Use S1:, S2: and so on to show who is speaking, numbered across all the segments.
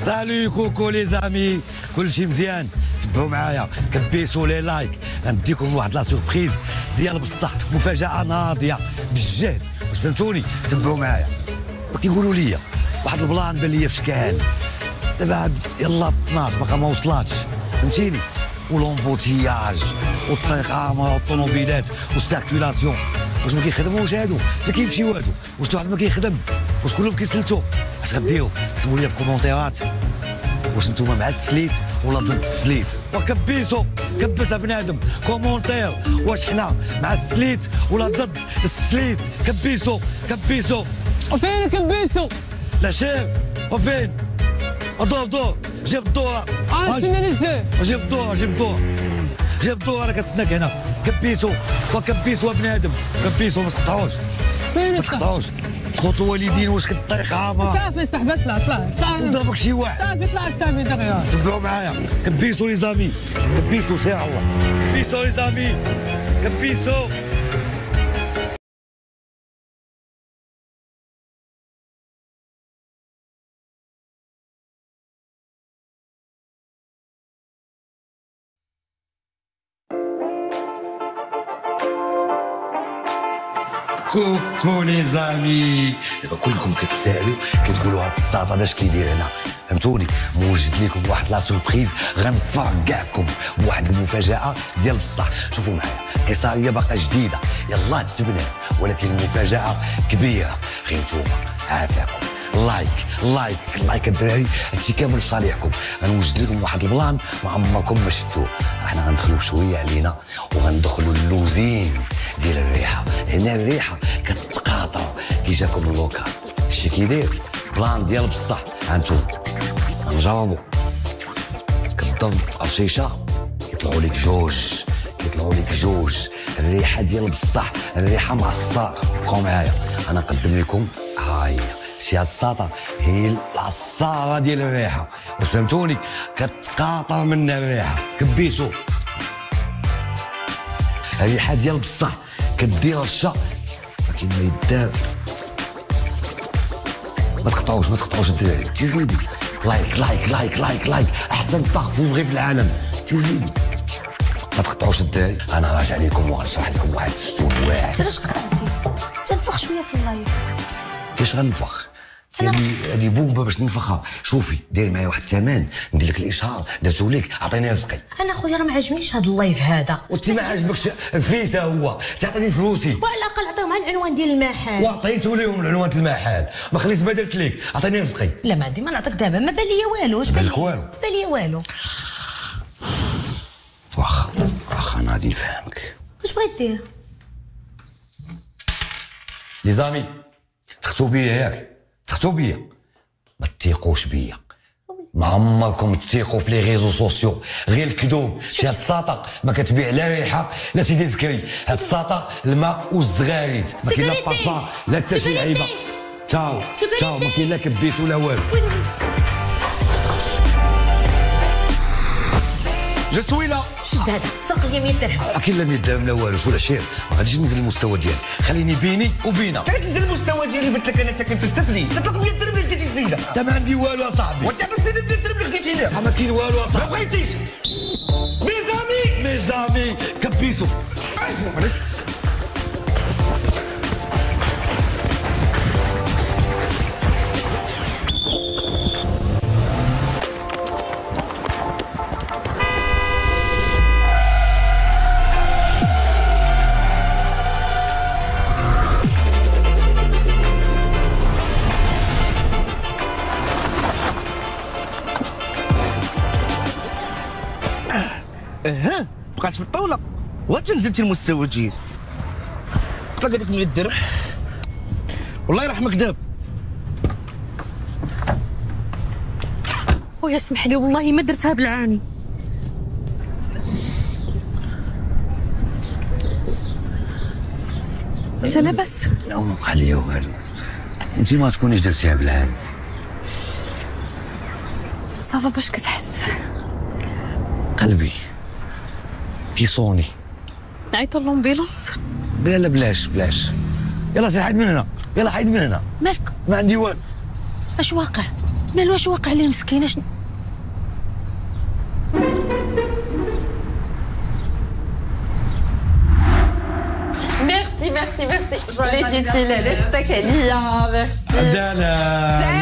S1: سالو كوكو لي زامي، كلشي مزيان. تبعوا معايا، كبيسوا لي لايك، غنديكم واحد لا سوربريز ديال بصح، مفاجأة ناضية بالجهد. واش فهمتوني؟ تبعوا معايا. كيقولوا لي واحد البلان بان ليا في شكال، دابا يلا 12 باقا ما وصلاتش، فهمتيني؟ ولومبوتياج والطيقامه والطوموبيلات والسيركيلاسيون، واش ما كيخدموش هادو؟ فين كيمشيو هادو؟ واش شي واحد ما كيخدم؟ واش كلهم كيسلتوا؟ اش غديروا؟ كتبوا لي في الكومونتيرات واش نتوما مع السليت ولا ضد السليت؟ وكبيسوا كبسها بنادم كومونتير، واش حنا مع السليت ولا ضد السليت؟ كبيسوا كبيسوا.
S2: وفين كبيسوا؟
S1: لا شيف وفين؟ دور جيب الدور.
S2: تسناني الجاي.
S1: جيب الدور جيب الدور، انا كنتسناك هنا. كبيسوا وكبيسوا بنادم، كبيسوا ما تقطعوش.
S2: فين
S1: ما تقطعوش؟ خوت الوالدين واش كطيح عامه؟
S2: صافي صاحبي طلع
S1: ضربك شي واحد.
S2: صافي طلع صافي دغيا.
S1: تبعوا معايا، كبيسوا لي زامي، كبيسوا سير الله، كبيسوا لي زامي، كبيسوا. كوكو لي زامي، دابا كلكم كتسالوا كتقولوا هاد الساط هذا اش كيدير هنا، فهمتوني؟ موجد لكم واحد لا سوربريز غنفاجئكم بواحد المفاجأة ديال بصح. شوفوا معايا، قصارية باقا جديدة يلاه تبنات، ولكن المفاجأة كبيرة. غير نتوما عافاكم لايك الدراري، هادشي كامل في صالحكم. غنوجد لكم واحد البلان ما عمركم ما شفتوه. احنا غندخلوا شويه علينا وغندخلوا اللوزين ديال الريحه. هنا الريحه كتقاطع كي جاكم اللوكال. شتي كيدير بلان ديال بصح. هانتوما غنجاوبوا، كتضم الشيشه يطلعوا لك جوج. الريحه ديال بصح، الريحه مع الصاق. بقاو معايا، انا نقدم لكم هاهي شي هاد الساطه، هي العصاره ديال الريحه. واش فهمتوني؟ كتقاطع منها الريحه. كبيسوا الريحه ديال بصح، كدير الشا لكن ما يدار. ما تقطعوش الدراري. تزيدوا لايك احسن بارفوم غير في العالم. تزيدوا ما تقطعوش الدراري. انا راجع لكم وغنشرح لكم واحد السؤال واعر.
S3: انت علاش قطعتي؟ تنفخ شويه في اللايف.
S1: كيفاش غنفخ؟ هذه بومبه باش ننفخها. شوفي ديري معايا واحد الثمن، ندير لك الاشهار درتو لك، عطيني رزقي.
S3: انا خويا راه ما عجبنيش هذا اللايف هذا.
S1: وانت ما عجبكش الفيسا هو تعطيني فلوسي.
S3: وعلى الاقل عطيهم على العنوان ديال المحل.
S1: وعطيتو لهم العنوان ديال المحل، ما خليت ما درت لك، عطيني رزقي.
S3: لا ما عندي ما نعطيك دابا، ما بان ليا والو. واش
S1: بالك والو؟
S3: بان ليا والو.
S1: واخا انا غادي نفهمك.
S3: واش بغيت دير؟
S1: لي زامي تختو بيا ياك؟ تختو بيا؟ ما تثيقوش بيا، ما عمركم تثيقوا في لي ريزو سوسيو، غير الكذوب. شي هاد الساطه ما كتبيع لا ريحه لا سيدي زكري. هاد الساطه الماء والزغاريت، ما كاين لا بارفان لا حتى شي لعيبه. تشاو ما كاين لا كبيس ولا والو. جو سوي لا.
S3: شد هذا سوق لي 100 درهم.
S1: كاين لا 100 درهم لا والو. شو الشيف؟ ما غاديش ننزل المستوى ديالي، خليني بيني وبينك.
S4: تنزل المستوى ديالي. قلت لك انا ساكن في السفلي، تطلق 100 درهم اللي جاتي جديده.
S1: انت ما عندي والو يا صاحبي.
S4: وانت عطيت 100 درهم اللي خديتي ليه.
S1: ما كاين والو يا
S4: ما
S1: صاحبي.
S4: بغيتيش.
S1: ميزامي كبيسو.
S4: بقعت في الطاوله وانت نزلتي المستوى ديالي. طلق هذيك 100 درهم والله يرحمك داب.
S3: خويا اسمح لي والله ما درتها بالعاني. انت لاباس؟
S1: لا ما بقى ليا والو، انت ما تكونيش درتيها بالعاني.
S3: صافا باش كتحس؟
S1: قلبي كيصوني.
S3: عيطوا لومبيلونس؟
S1: لا بلاش يلا سير حيد من هنا، يلا حيد من هنا.
S3: مالك؟
S1: ما عندي والو.
S3: اش واقع؟
S5: مال واش واقع ليه مسكينه شنو؟
S6: ميرسي ميرسي ميرسي ليجيتي ليختك عليا ميرسي
S1: عدالة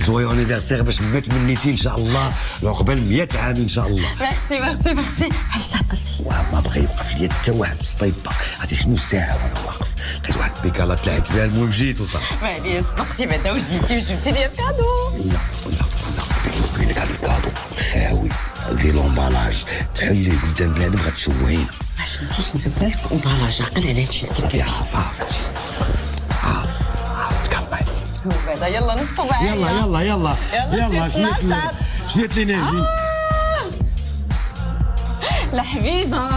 S1: جوي انيفرسير باش ما تمنيتي ان شاء الله عقبال 100 عام ان شاء الله.
S6: ميرسي ميرسي ميرسي. علاش عطلتي؟
S1: وما بغى يوقف لي حتى واحد في السطيبه. عرفتي شنو ساعه وانا واقف لقيت واحد البيكالا طلعت فيها، المهم جيت وصافي.
S6: معليش صدقتي بعدا وجيتي وجبتي لي الكادو.
S1: لا نقول لك هذا الكادو خاوي غير لومبالاج تحلي قدام بنادم غتشوهينا.
S6: باش ما تمشيش ندير بالك امبالاج عقل على هادشي اللي
S1: صافي عرفت تكمل.
S6: بعدا يلا نشطو معايا.
S1: يلا شديت لي ناجي.
S6: الحبيبه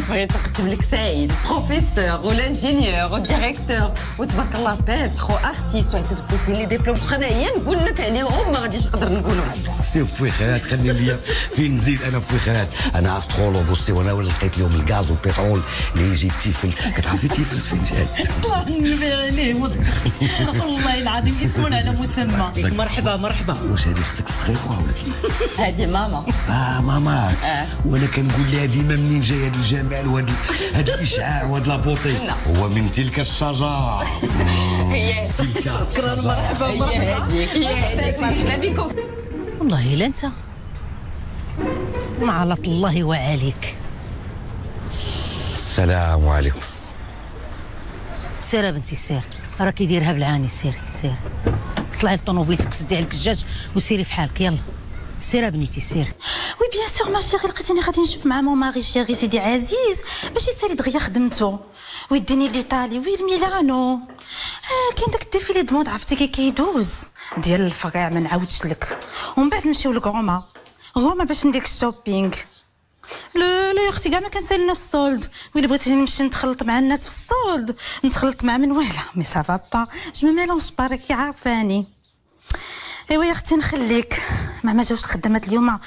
S6: بغيت نقدم لك سعيد بروفيسور ولا انجينيور وديريكتور وتبارك الله بيتر وارتيست وعندك بزاف لي ديبلوم خنايا نقول لك عليهم ما غاديش نقدر نقولهم.
S1: سي فويخات خلي ليا فين نزيد انا فويخات. انا استرولوج وسي وانا لقيت لهم الغاز والبترول اللي يجي تيفل. كتعرفي تيفل فين جات؟
S5: صلاح النبي عليه والله العظيم اسم على مسمى. مرحبا مرحبا.
S1: واش هذه اختك الصغيره ولا
S6: هذه ماما.
S1: ماما. وانا كنقول لها ديما منين جاي هذا الجمال وهذا الاشعاع وهذا لابوطي؟ هو من تلك الشجره.
S6: هي
S5: شكرا مرحبا
S6: هي هذيك مرحبا بكم.
S5: والله الا انت نعلة الله وعليك.
S1: السلام عليكم.
S5: سير بنتي سير، راه كيديرها بالعاني. سيري طلعي لطوموبيلتك سدي عليك الجاج وسيري في حالك. يلا سير بنيتي سير.
S7: وي بيان سور ما شيري، لقيتني غادي نشوف مع مون ماري شيري سيدي عزيز باش يسالي دغيا خدمته ويديني ليطالي ويرميلانو. كاين داك الديفيلي دموند عرفتي كيدوز ديال الفقاع ما نعاودش لك. ومن بعد نمشيو لكروما باش نديك الشوبينغ. لا يا اختي كاع ما كنسالينا السولد. ويلي بغيتني نمشي نتخلط مع الناس في السولد نتخلط مع من والله مي سافا با جو مي ميلونج بارك عارفاني. ايوا يا اختي نخليك ما جاوش الخدامات اليوم.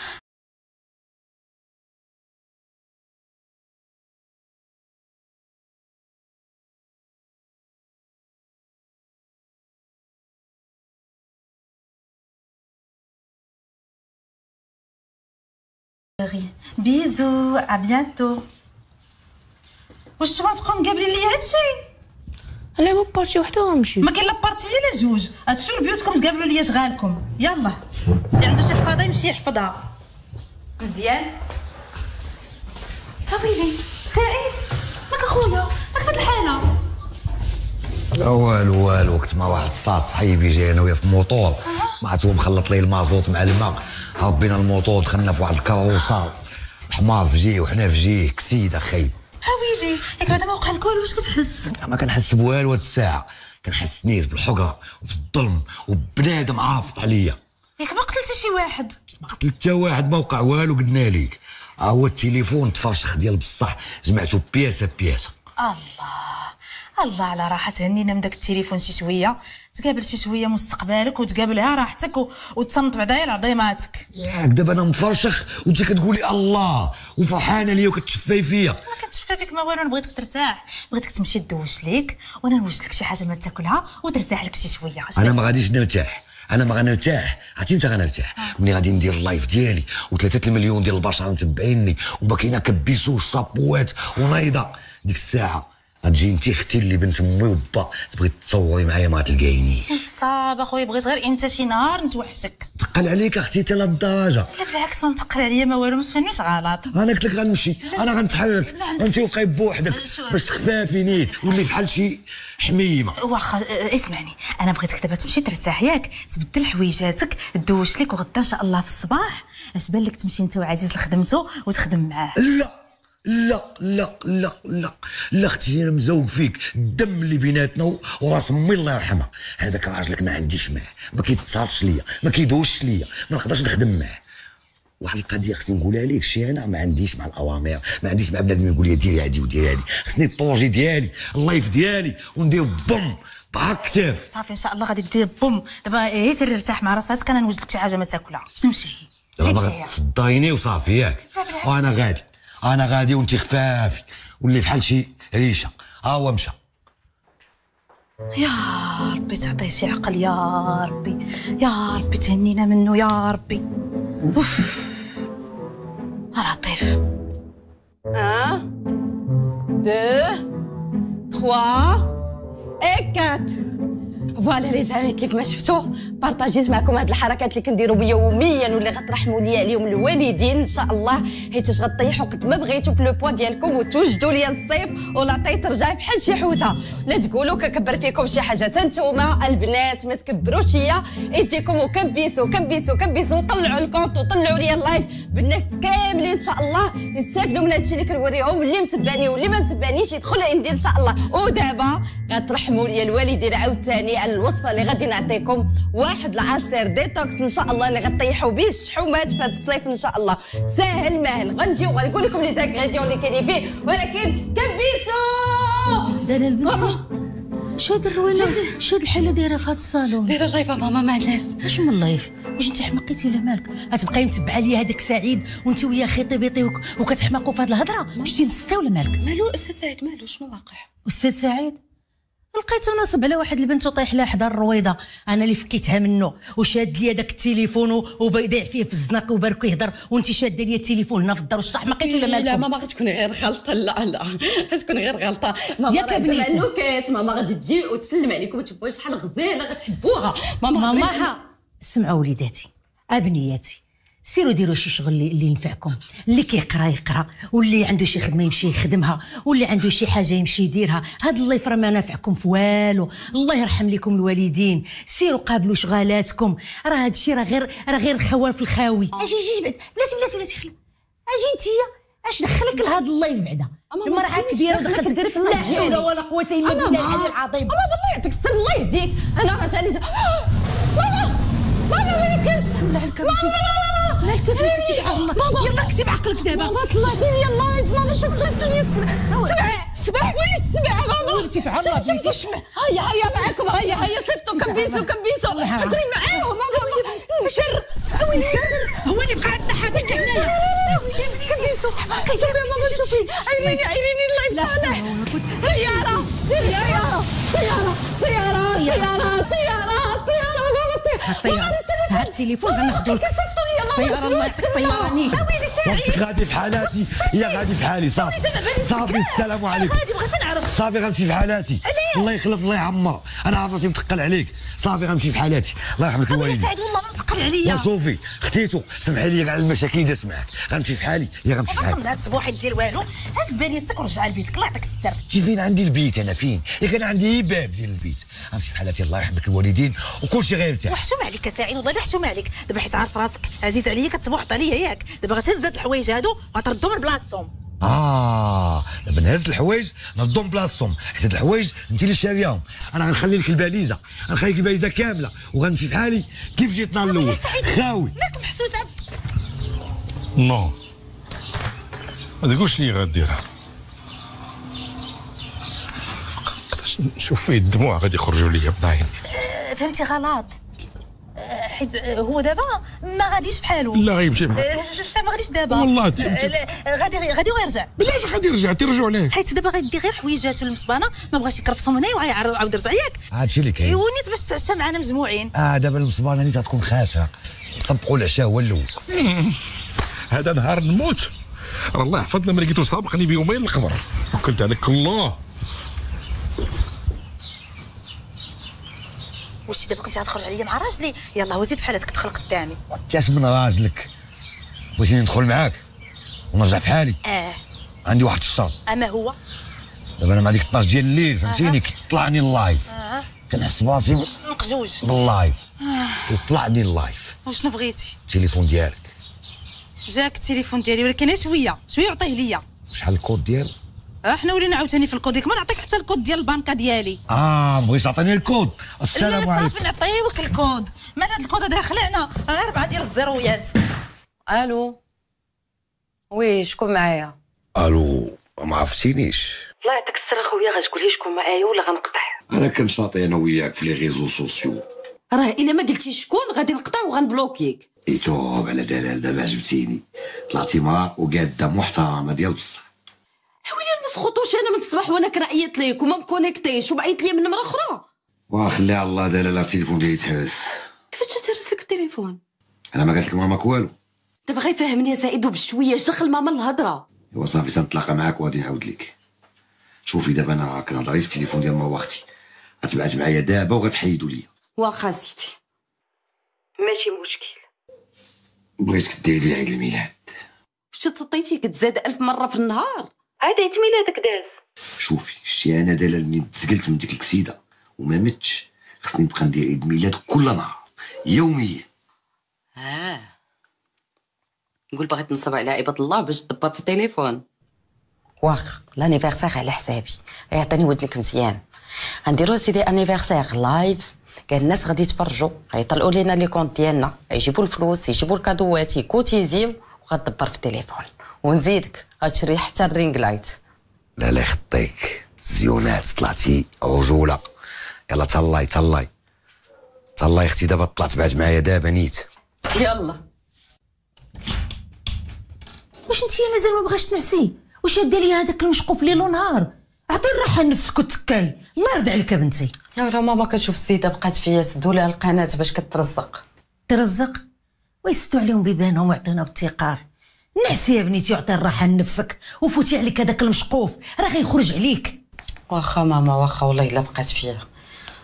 S7: بيزو ابيانتو. واش تبقاو مقابلين لي هادشي؟
S3: انا مو بارتي وحده ونمشي.
S7: ما كاين لا بارتي لا جوج. هاتشو لبيوتكم تقابلوا لي شغالكم. يلا اللي عنده شي حفاضه يمشي يحفظها مزيان. ويلي سعيد ماك اخويا ماك فهاد الحاله؟
S1: والو وقت ما واحد الصاد صحيبي جاي انا وياه في موطور ما عرفت هو مخلط لي المازوط مع الماء. هبينا الموطور دخلنا في واحد الكاروسا الحمار في جهه وحنا في جهه كسيد اخي.
S7: ويلي ياك بعدا ما وقع لك والو واش كتحس؟
S1: ما كنحس بوالو هاد الساعه. كنحس نيت بالحقره وفي الظلم وبنادم عافط عليا.
S7: ياك ما قتلتي شي واحد؟
S1: ما قتلت حتى واحد ما وقع والو قلنا ليك. هو التليفون تفرشخ ديال بصح جمعته بياسه.
S7: الله على راحة تهنينا من داك التليفون شي شويه. تقابل شي شويه مستقبلك وتقابلها راحتك وتصنت بعدا لعظيماتك.
S1: ياك دابا انا مفرشخ وانت كتقولي الله وفرحانه ليا وكتشفاي فيا.
S7: ما كتشفى فيك ما والو. انا بغيتك ترتاح، بغيتك تمشي تدوش ليك وانا نوجد لك شي حاجه ما تاكلها وترتاح لك شي شويه.
S1: انا ما غاديش نرتاح. انا ما غنرتاح. عرفتي متى غنرتاح؟ ملي غادي ندير اللايف ديالي و3 المليون ديال البشر متبعيني وما كاينه كبيسو والشابوات ونايضه. ديك الساعه غتجي انت اختي اللي بنت امي وبا تبغي تصوري معايا ما غتلقاينيش.
S7: صاب اخويا بغيت غير امتى شي نهار نتوحشك.
S1: تقل عليك اختي حتى لهالدرجه؟
S7: لا بالعكس ما متقل عليا ما والو ما تفهمنيش غلط.
S1: انا قلت لك غنمشي انا غنتحرك انت وقعي بوحدك باش تخفافي نيت ولي بحال شي حميمه.
S7: واخا اسمعني انا بغيتك دابا تمشي ترتاح ياك تبدل حويجاتك تدوش لك وغدا ان شاء الله في الصباح اش بان لك تمشي انت وعزيز لخدمته وتخدم معاه.
S1: لا اختي انا مزوق فيك. الدم اللي بيناتنا وراس امي الله يرحمها هذاك راجلك ما عنديش معاه ما كيتصالش ليا ما كيدوش ليا ما نقدرش نخدم معاه. واحد القضيه خصني نقولها ليك شي انا ما عنديش مع الاوامر ما عنديش مع بنادم يقول لي ديري هادي وديري هادي. خصني البروجي ديالي اللايف ديالي وندير بوم بهالكتاف.
S7: صافي ان شاء الله غادي دير بوم. دابا سير ارتاح مع راسك انا نوجد لك شي حاجه ما تاكلها. شنو مشي
S1: دابا صدايني وصافي ياك. وانا غادي وانت خفافي واللي بحال شي ريشه. ها هو مشى.
S7: يا ربي تعطيه شي عقل، يا ربي يا ربي تهنينا منه يا ربي. اوف لطيف.
S6: 1 2 3 et 4. فوالا لي زامي، كيف ما شفتوا بارطاجيت معكم هاد الحركات اللي كنديروا يوميا واللي غترحموا لي عليهم الوالدين ان شاء الله، حيت غطيحوا قد ما بغيتوا في لو بوا ديالكم وتوجدوا لي الصيف ولاطاي ترجع بحال شي حوته. لا تقولوا ككبر فيكم شي حاجه، حتى نتوما البنات ما تكبروش شيا، ايديكم وكبيسوا كبيسوا كبيسوا، طلعوا الكونط وطلعوا لي اللايف. بالناس كاملين ان شاء الله يستافدوا من هادشي اللي كنوريهم، اللي متبعني واللي ما متبعنيش يدخل عندي ان شاء الله. ودابا غترحموا لي الوالدين عاوتاني على الوصفه اللي غادي نعطيكم، واحد العصير ديتوكس ان شاء الله اللي غطيحوا به الشحومات في هذا الصيف ان شاء الله. ساهل ماهل، غنجي وغنقول لكم لي زانغريديون اللي كاينين فيه، ولكن كبيسوا.
S5: دانا البنت شاد الروينه، شاد الحاله دايره في هذا الصالون.
S6: دايره لايفه ماما مع الناس.
S5: اش من لايف؟ واش انت حمقيتي ولا مالك؟ غتبقاي متبعه ليا هذاك سعيد وانت وياه خيطي بيطي وكتحماقوا في هذه الهضره؟ واش انت مسته ولا مالك؟
S6: مالو استاذ سعيد، مالو شنو واقع؟
S5: استاذ سعيد لقيتو ناصب على واحد البنت وطايح لها حدا الرويضه، انا اللي فكيتها منه وشاد ليا داك التليفون وبيضيع فيه في الزناق وبارك يهضر، وانت شاده ليا التليفون هنا في الدار. واش طاحمقيتي ولا مالكم؟
S6: لا ماما غتكوني غير غلطه، لا غتكون غير غلطه ماما.
S5: ياك بنيتي
S6: النكات ماما غادي تجي وتسلم عليكم وتشوفوا شحال غزاله غتحبوها
S5: ماما. اسمعوا وليداتي ابنياتي، سيروا ديروا شي شغل اللي ينفعكم، اللي كيقرا يقرا، واللي عنده شي خدمه يمشي يخدمها، واللي عنده شي حاجه يمشي يديرها. هاد اللايف راه ما نافعكم في والو، الله يرحم لكم الوالدين. سيروا قابلوا شغالاتكم، راه هادشي راه غير خوال في الخاوي. اجي بعد بلاتي خلا، اجي انتيا اش دخلك لهاد اللايف بعدا؟ المراه كبيره دخلت
S6: ديري في اللايف.
S5: لا حول ولا قوه الا بالله العلي العظيم.
S6: ماما والله يعطيك السر، الله يهديك. انا راه جاني ماما ما يمكنش.
S5: لا عليك مالك بنتي تبع الله. يلا كتب عقلك دابا.
S6: ماما طلعتيني يلا ماما، شوف طلعتيني السبع وين السبع ماما؟
S5: انت في الله بنتي اسمع.
S6: هيا معاكم، هيا صيفطوا كبيسوا هضري معاهم ماما. مشر وين سر
S5: هو اللي بقى عندنا حاجه هنايا.
S6: كبيسوا شوفي يا ماما، شوفي عينيني اللايف طالع. طياره
S5: هاد التليفون غناخذو لك. طياره الله يعطيك طياراني.
S1: وقتك غادي في حالاتي، هي غادي في حالي. صافي السلام عليكم. صافي غنمشي في حالاتي. الله يخلف الله يعمر، انا عارف راسي متقل عليك. صافي غنمشي في حالاتي، الله يرحم لك الوالدين.
S7: سعيد والله ما تقل عليا.
S1: وشوفي اختيتو سمحي لي كاع المشاكل اللي درت معاك، غنمشي في حالي، هي غنمشي في حالي.
S7: ما بواحد ديال والو، هز باليتك ورجع لبيتك، الله يعطيك السر.
S1: فين عندي البيت انا؟ فين؟ كان عندي باب ديال البيت. غنمشي في حالاتي، الله يرحم لك الوالدين وكلشي غيرتاح.
S7: وحشوم عليك سعيد والله، حشوم عليك. دابا حيت عارف راسك عزيز عليا كتبوحط عليا ياك، دابا غتهز هاد الحوايج هادو وغتردهم من بلاصتهم.
S1: دابا نهز الحوايج نردهم بلاصتهم، حيت هاد الحوايج انت اللي شارياهم. انا غنخلي لك الباليزه، غنخلي لك الباليزه كامله وغنمشي في حالي كيف جيت نهار الاول خاوي.
S7: ماك محسوس
S8: نو ما تقولش لي غديرها. قداش نشوف فيه الدموع غادي يخرجوا ليا من عيني.
S7: فهمتي غلط، حيت هو دابا ما غاديش بحالو.
S8: لا غيمشي بحال.
S7: لا ما غاديش دابا
S8: والله
S7: غادي ويرجع.
S8: بلاش غادي يرجع، تيرجعوا علاش؟
S7: حيت دابا غيدي غير حويجاتو المصبانه، ما بغاش يكرفصهم هنا وعاود يرجع ياك.
S1: هادشي اللي كاين.
S7: ونيت باش تعشى معنا مجموعين.
S1: دابا المصبانه نيت غتكون خاسره، صبقوا العشاء هو الاول.
S8: هذا نهار نموت، راه الله يحفظنا ما لقيتو سابقني بيومين القمر. وكلت عليك الله.
S7: واش دابا كنتي غتخرج عليا مع راجلي؟ يلاه وزيد بحالاتك دخل قدامي.
S1: تاش من راجلك؟ بغيتيني ندخل معاك ونرجع في حالي؟ عندي واحد الشرط.
S7: اما هو؟
S1: دابا انا مع ديك 12 ديال الليل فهمتيني كيطلعني اللايف. كنحس براسي
S7: مقجوج
S1: باللايف. يطلعني اللايف.
S7: وشنو بغيتي؟
S1: التليفون ديالك.
S7: جاك التليفون ديالي ولكن شويه عطيه ليا.
S1: شحال الكود ديالو؟
S7: حنا ولينا عاوتاني في الكود، ما نعطيك حتى الكود ديال البنكه ديالي.
S1: بغيتي تعطيني الكود؟ السلام عليكم.
S7: صافي نعطيوك الكود، مال هاد الكود هذا خلعنا غير 4 ديال الزيرويات.
S6: الو وي شكون معايا؟
S1: الو ما عرفتينيش؟
S6: الله يعطيك السر اخويا، غتقولي شكون معايا ولا غنقطع؟
S1: انا كنشاطي انا وياك في لي ريزو سوسيو.
S6: راه الا ما قلتي شكون غادي نقطع وغنبلوكيك.
S1: توب على دلال، دابا عجبتيني، طلعتي مرا وقاده محترمه ديال بصح.
S6: ويلي ما نسخطوش انا من الصباح وانا كنعيط ليك وما مكونيكتيش وبعيط ليا من مره اخرى.
S1: وخليها على الله دالا، لا التليفون ديالي يتحبس.
S6: كيفاش تهرس لك التليفون؟
S1: انا ما قالت لك ماماك والو.
S6: دابا غير فهمني يا سعيد وبشويه، اش دخل ماما الهضره؟
S1: ايوا صافي تنتلاقى معاك وغادي نعاود لك. شوفي دابا انا كنهضر في التليفون ديال ماما اختي، غتبعت معايا دابا وغتحيدوا ليا.
S6: واخا سيدي ماشي مشكل.
S1: بغيتك ديري لي عيد الميلاد.
S6: واش تسطيتي كتزاد 1000 مره في النهار؟ عاد عيد ميلادك داز.
S1: شوفي شتي انا دالا ملي تسقلت من ديك الكسيده وما متش، خصني نبقى ندير عيد ميلاد كل نهار يوميا.
S6: نقول باغي تنصب على عباد الله باش تدبر في التليفون. واخا لانيفرسير على حسابي، يعطيني ودنك مزيان. غنديرو سيدي انيفرسير لايف، كاع الناس غادي يتفرجوا، غيطلعوا لينا لي كونط ديالنا، يجيبوا الفلوس، يجيبوا الكادوات، يكوتيزيو وغتدبر في التليفون. ونزيدك غتشري حتى الرينغ لايت.
S1: لا لا يخطيك زيونات، طلعتي رجوله. يلا تهلاي تهلاي تهلاي اختي، دابا طلعت بعد معايا دابا نيت.
S6: يلا
S5: واش انتيا مازال ما بغاش تنعسي؟ واش هدا لي هذاك المشقوف ليل ونهار؟ عطي الراحه لنفسك وتكاي، الله يرضي عليك بنتي.
S6: راه ماما كتشوف السيده بقات فيا سدوا لها القناه باش كترزق.
S5: ترزق ويسدوا عليهم بيبانهم ويعطينا بالتقار. نعسي يا بنيتي وعطي الراحه لنفسك وفوتي عليك هذاك المشقوف راه غيخرج عليك.
S6: واخا ماما واخا والله الا بقات فيا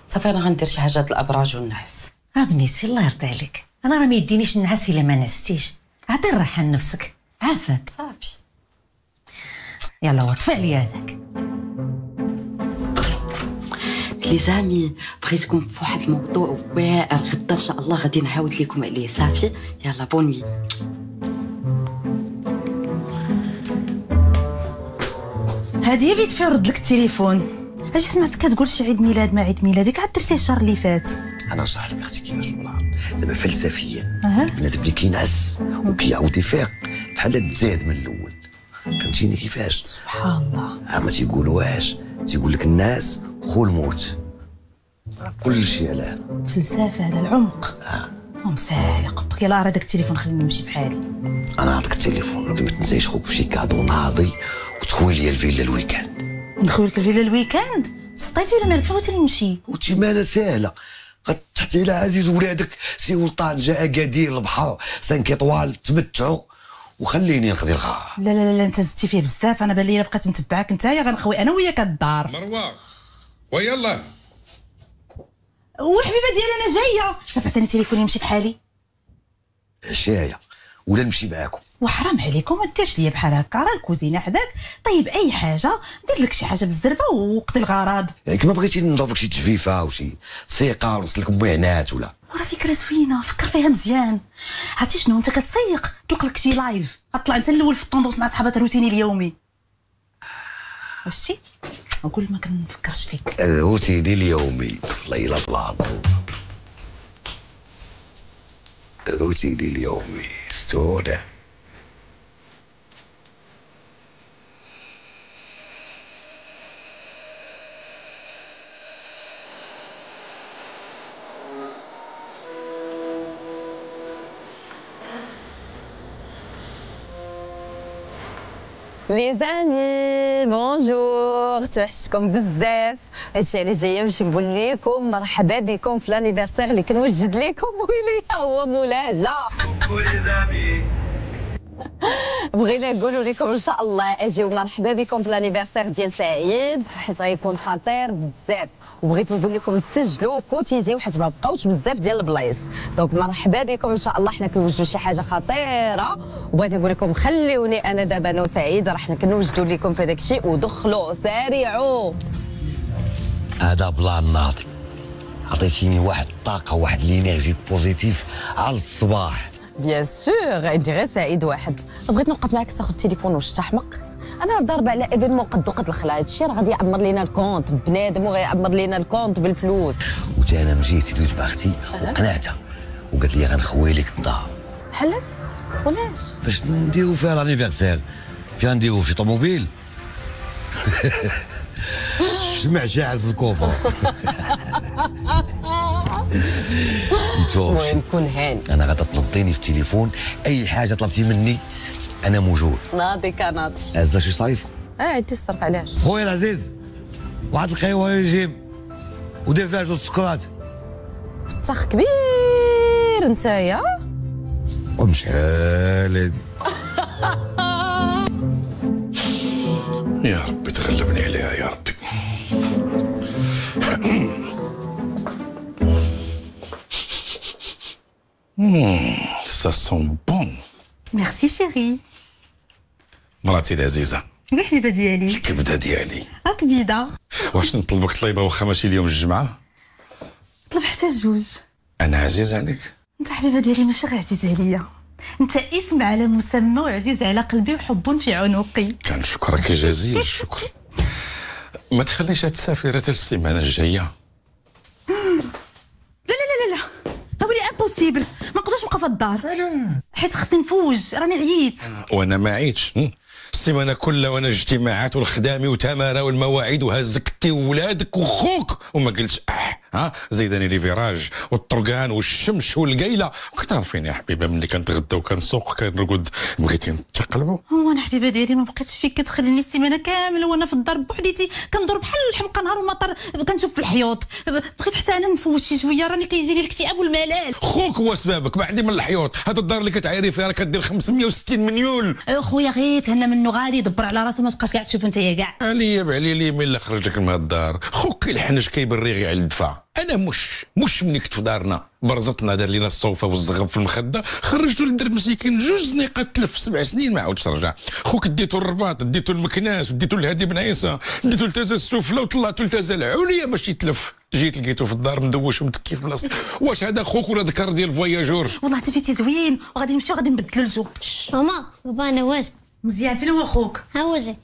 S6: صافي، انا غندير شي حاجه الابراج والنعاس.
S5: بنيتي الله يرضي عليك، انا راه ما يدينيش النعاس الا ما نعستيش. عطي الراحه لنفسك عافاك
S6: صافي.
S5: يلا وطفي عليا هذاك.
S6: لي زامي بغيتكم في واحد الموضوع واعر، غدا ان شاء الله غادي نعاود لكم عليه. صافي يلا بوني.
S7: هادي فيت في رد لك التليفون. اجي سمعتك كتقول شي عيد ميلاد ما عيد ميلادك، عاد درتيه الشهر اللي فات.
S1: انا نشرح لك اختي كيفاش البلان. دابا فلسفيا بنادم اللي كينعس وكيعاود يفيق بحال تزاد من الاول، فهمتيني كيفاش؟
S7: سبحان الله.
S1: ما تيقولوهاش، تيقول لك الناس خو الموت. كل شيء على هذا
S7: فلسفه، هذا العمق. ومسالي قبك. يلا راه داك التليفون خليني نمشي بحالي.
S1: انا نعطيك التليفون، ولكن ما تنسايش خوك في شي كادو ناضي وتخوي لي الفيلا الويكاند.
S7: ندخل لك الفيلا الويكاند؟ سطيتي ولا مالك؟ فين بغيتي نمشي؟
S1: وتي مالها ساهله، تحتي على عزيز ولادك سي ولطان جا اكادير البحر 5 ايطوال تمتعوا وخليني نقضي الغار.
S7: لا لا لا انت زدتي فيه بزاف. انا بان لي بقيت نتبعك نتايا غنخوي انا وياك الدار.
S8: مروه ويلا
S7: وحبيبه ديالي انا جايه. صافي عطيني تليفوني نمشي بحالي.
S1: عشايا ولا نمشي معاكم؟
S7: وحرام عليكم ما ديرش ليا بحال هكا، راه الكوزينه حداك. طيب اي حاجه دير لك شي حاجه بالزربه وقضي الغراض.
S1: يعني كما بغيتي نضرب لك شي تجفيفه وشي سيقه ونوصل لك معنات ولا.
S7: وراه فكره زوينه، فكر فيها مزيان. عرفتي شنو، انت كتسيق طلق لك شي لايف، غطلع انت الاول في الطوندوس مع صحابات الروتيني اليومي. عرفتي نقول ما كنفكرش فيك.
S1: الروتيني اليومي ليلى بلاط. الروتيني اليومي ستونا.
S3: لي زامي بونجور، توحشتكم بزاف. هادشي علاش جايه باش نقول لكم مرحبا بكم في لانيفرسير اللي كنوجد لكم ويلي هو ملاجا.
S1: لي زامي
S3: بغينا نقولوا لكم ان شاء الله اجيو مرحبا بكم في لانيفرسير ديال سعيد، حيت غيكون خطير بزاف. وبغيت نقول لكم تسجلوا وكوتيزيو حيت ما بقاوش بزاف ديال البلايص. دونك مرحبا بكم ان شاء الله. حنا كنوجدوا شي حاجه خطيره، وبغيت نقول لكم خليوني انا دابا انا وسعيد راه حنا كنوجدوا لكم في هذاك الشيء. ودخلوا سارعوا.
S1: هذا بلان ناضي، عطيتيني واحد الطاقه واحد لينيرجي بوزيتيف على الصباح.
S6: بيان سور انت غير سعيد واحد. بغيت نوقف معاك تاخذ التليفون واش تحمق. انا ضاربه على ايفينمون قد وقت الخلع. هادشي راه غادي يعمر لينا الكونت بنادم وغيعمر لينا الكونت بالفلوس.
S1: وتا انا مشيت دويت مع اختي وقنعتها وقالت لي غنخوي لك الدار.
S6: حلف ولاش
S1: باش نديرو فيها لانيفرسير. فيها نديرو في طوموبيل. الشمع شاعل في الكوفر.
S6: المهم كون هاني.
S1: انا غادا تنضيني في التليفون، اي حاجه طلبتي مني انا موجود.
S6: ناضي كناضي.
S1: هزه شي صايفه
S6: عندي الصرف علاش؟
S1: خويا العزيز واحد القهوه ريجيم ودير فيها جوج سكرات.
S6: فتاخ كبير نتايا.
S1: ومشحال هادي.
S8: يا ربي تغلبني عليها يا ربي. Ça sent bon.
S7: ميرسي شيري.
S8: مراتي العزيزة.
S7: الحبيبه ديالي.
S8: الكبدة ديالي.
S7: كبيده.
S8: واش نطلبك طليبة واخا ماشي اليوم الجمعة؟
S7: طلب حتى جوج.
S8: أنا عزيز عليك.
S7: انت حبيبه ديالي ماشي غير عزيز عليا، انت اسم على مسمى وعزيز على قلبي وحب في عنقي.
S8: كنشكرك جزيل الشكر. ما تخليش هاد السفيرة حتى السيمانة الجاية.
S7: لا لا لا لا هاولي امبوسيبل، ما نقدرش نبقى في الدار حيت خصني نفوج، راني عييت.
S8: وانا ما عيتش السيمانه كلها وانا اجتماعات والخدامي وتماره والمواعيد وهزكتي وولادك وخوك وما قلتش زيداني لي فيراج والطرقان والشمش والقيله. وكتعرفيني يا حبيبه ملي كنتغدى وكنسوق كنرقد بغيتي نتقلبوا.
S7: هو انا حبيبه ديالي ما بقيتش فيك كتخليني السيمانه كامله وانا في الدار بوحديتي كندور بحال الحمقى نهار ومطر كنشوف في الحيوط. بغيت حتى انا نفوت شي شويه، راني كيجيني الاكتئاب والملل.
S8: خوك هو سبابك بعدي من الحيوط. هاد الدار اللي كتعايري فيها راه كدير 560 مليون.
S7: خويا غير تهنى منه غادي يدبر على راسو ما تبقاش كاع تشوف انت كاع.
S8: عليا بعلي لي من اللي خرج لك من هاد الدار. خوك كيلحنج كيبري غير على الدفا. انا مش ملي كنت في دارنا برزتنا دار لينا الصوفه والزغب في المخده خرجتو للدرب مسكين جوج زنيقات تلف 7 سنين ما عاودش رجع. خوك ديتو الرباط ديتو المكناس ديتو لهادي بن عيسى ديتو لتازا السفله وطلعتو لتازا العليا باش يتلف. جيت لقيتو في الدار مدوش ومتكي في بلاصتو. واش هذا خوك ولا ذكر ديال فواياجور؟
S7: والله حتى جيتي زوين وغادي نمشيو غادي نبدلو الجو.
S9: ماما بابا انا واجد
S7: مزيان. فين هو خوك؟
S9: ها هو جاي.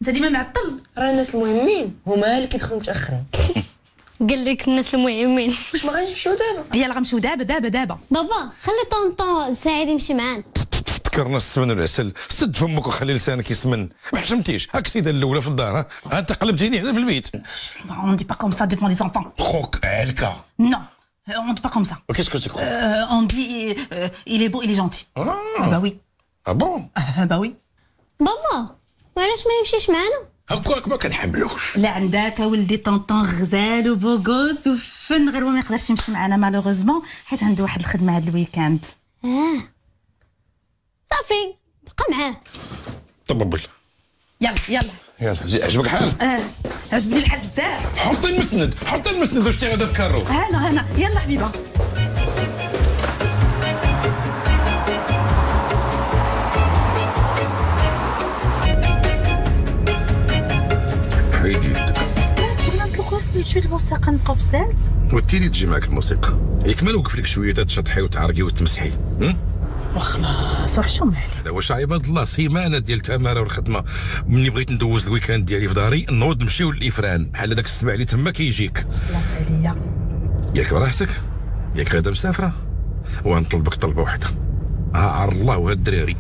S7: انت ديما معطل.
S6: راه الناس المهمين هما اللي كيدخلوا متاخرين.
S9: قال لك الناس المهمين.
S6: واش ما غاديش نمشيو دابا؟
S7: يلا غنمشيو دابا.
S9: بابا خلي طونطون سعيد يمشي معانا.
S8: تذكرنا السمن والعسل. سد فمك وخلي لسانك يسمن. ما حشمتيش هاك السيده الاولى في الدار. انت قلبتيني هنا في البيت.
S7: On dit pas comme ça devant les enfants.
S8: خوك علكا.
S7: Non, on dit pas comme ça.
S8: Qu'est-ce que tu crois?
S7: On dit il est beau, il est gentil. Ah bah oui.
S8: Ah bon?
S7: bah oui.
S9: بابا وعلاش ما يمشيش معانا؟
S8: هكاك ما كنحملوش.
S7: لا عندك ولدي طونطون غزال وبوغوس وفن، غير هو ما يقدرش يمشي معنا مالوغوزمون حيت عنده واحد الخدمه هاد الويكاند.
S9: صافي بقى معاه.
S8: طبل
S7: يلا
S8: زي عجبك الحال؟
S7: عجبني الحال بزاف.
S8: حطي المسند واش تي غادا في كارو.
S7: هنا يلا حبيبه.
S8: حيدي يدك.
S7: كنا نطلقوا شويه الموسيقى نبقاو في الزاد.
S8: وتيني تجي معك الموسيقى ياك ما نوقف لك شويه تشطحي وتعرقي وتمسحي.
S7: وخلاص وحشوم عليك.
S8: هذا واش عباد الله سيمانه ديال التماره والخدمه. ملي بغيت ندوز الويكاند ديالي في داري نوض نمشيو للافران بحال هذاك السبع اللي تما كيجيك.
S7: لا ساليه
S8: ياك براحتك ياك غادا مسافره وغنطلبك طلبه واحده. عار الله وهاد الدراري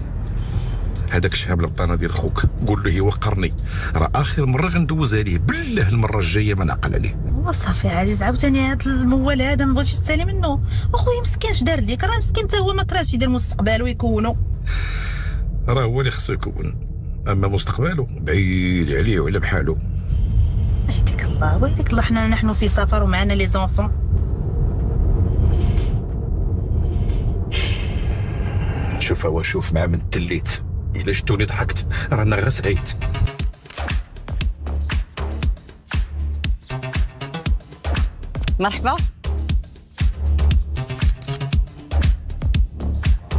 S8: هذاك شهاب البطانه ديال خوك قول له يوقرني راه اخر مره غندوزها ليه بالله المره الجايه ما نعقل عليه.
S7: وصافي عزيز عاوتاني هذا الموال هذا ما بغيتش تسالي منه. اخويا مسكين اش دار ليك؟ راه مسكين حتى هو ما كراش يدير مستقبله ويكونو.
S8: راه هو اللي خصو يكون اما مستقبله بعيد عليه وعلى بحالو.
S7: يهديك الله ويهديك الله. حنا نحن في سفر ومعنا لي زونفون.
S8: شوف مع من تليت الا شتوني ضحكت رانا غير سعيت.
S3: مرحبا.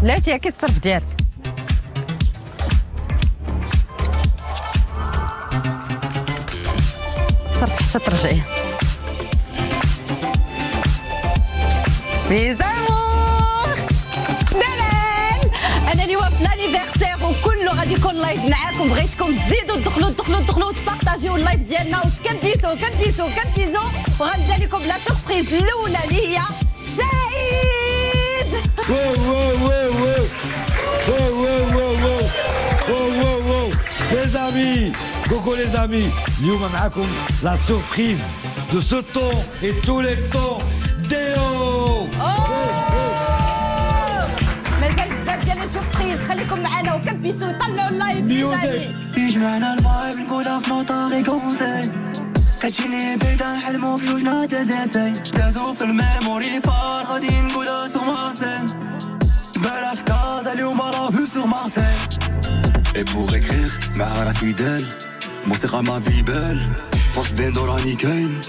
S3: لاتي هاكي الصرف ديالك. صرف حتى ترجعي. ميزامور دلال انا اليوم في لانيفرسير وكله غادي يكون لايف معاكم. بغيتكم تزيدوا تدخلوا تبارطاجيو اللايف ديالنا وكنبيسو وغنبدا لكم لا سوربريز الاولى اللي هي سعيد.
S1: Les amis, coucou les amis, اليوم معكم la surprise de ce temps et tous les temps. ديو
S3: مازال بزاف ديال دي سوربريز خليكم معنا وكبسوا طلعوا اللايف
S10: ميوزك يجمعنا الفايب نقولها في نوطة كونسي كتجيني بعيدة نحلمو بجوجنا دازازي دازو في الميموري فار غادي نقولها سوغ مارسين بلا في كازا اليوم راه في سوغ مارسين اي بوغ اكريغ مع راه فيدال موسيقى ما في بال فاس بين دوراني كاين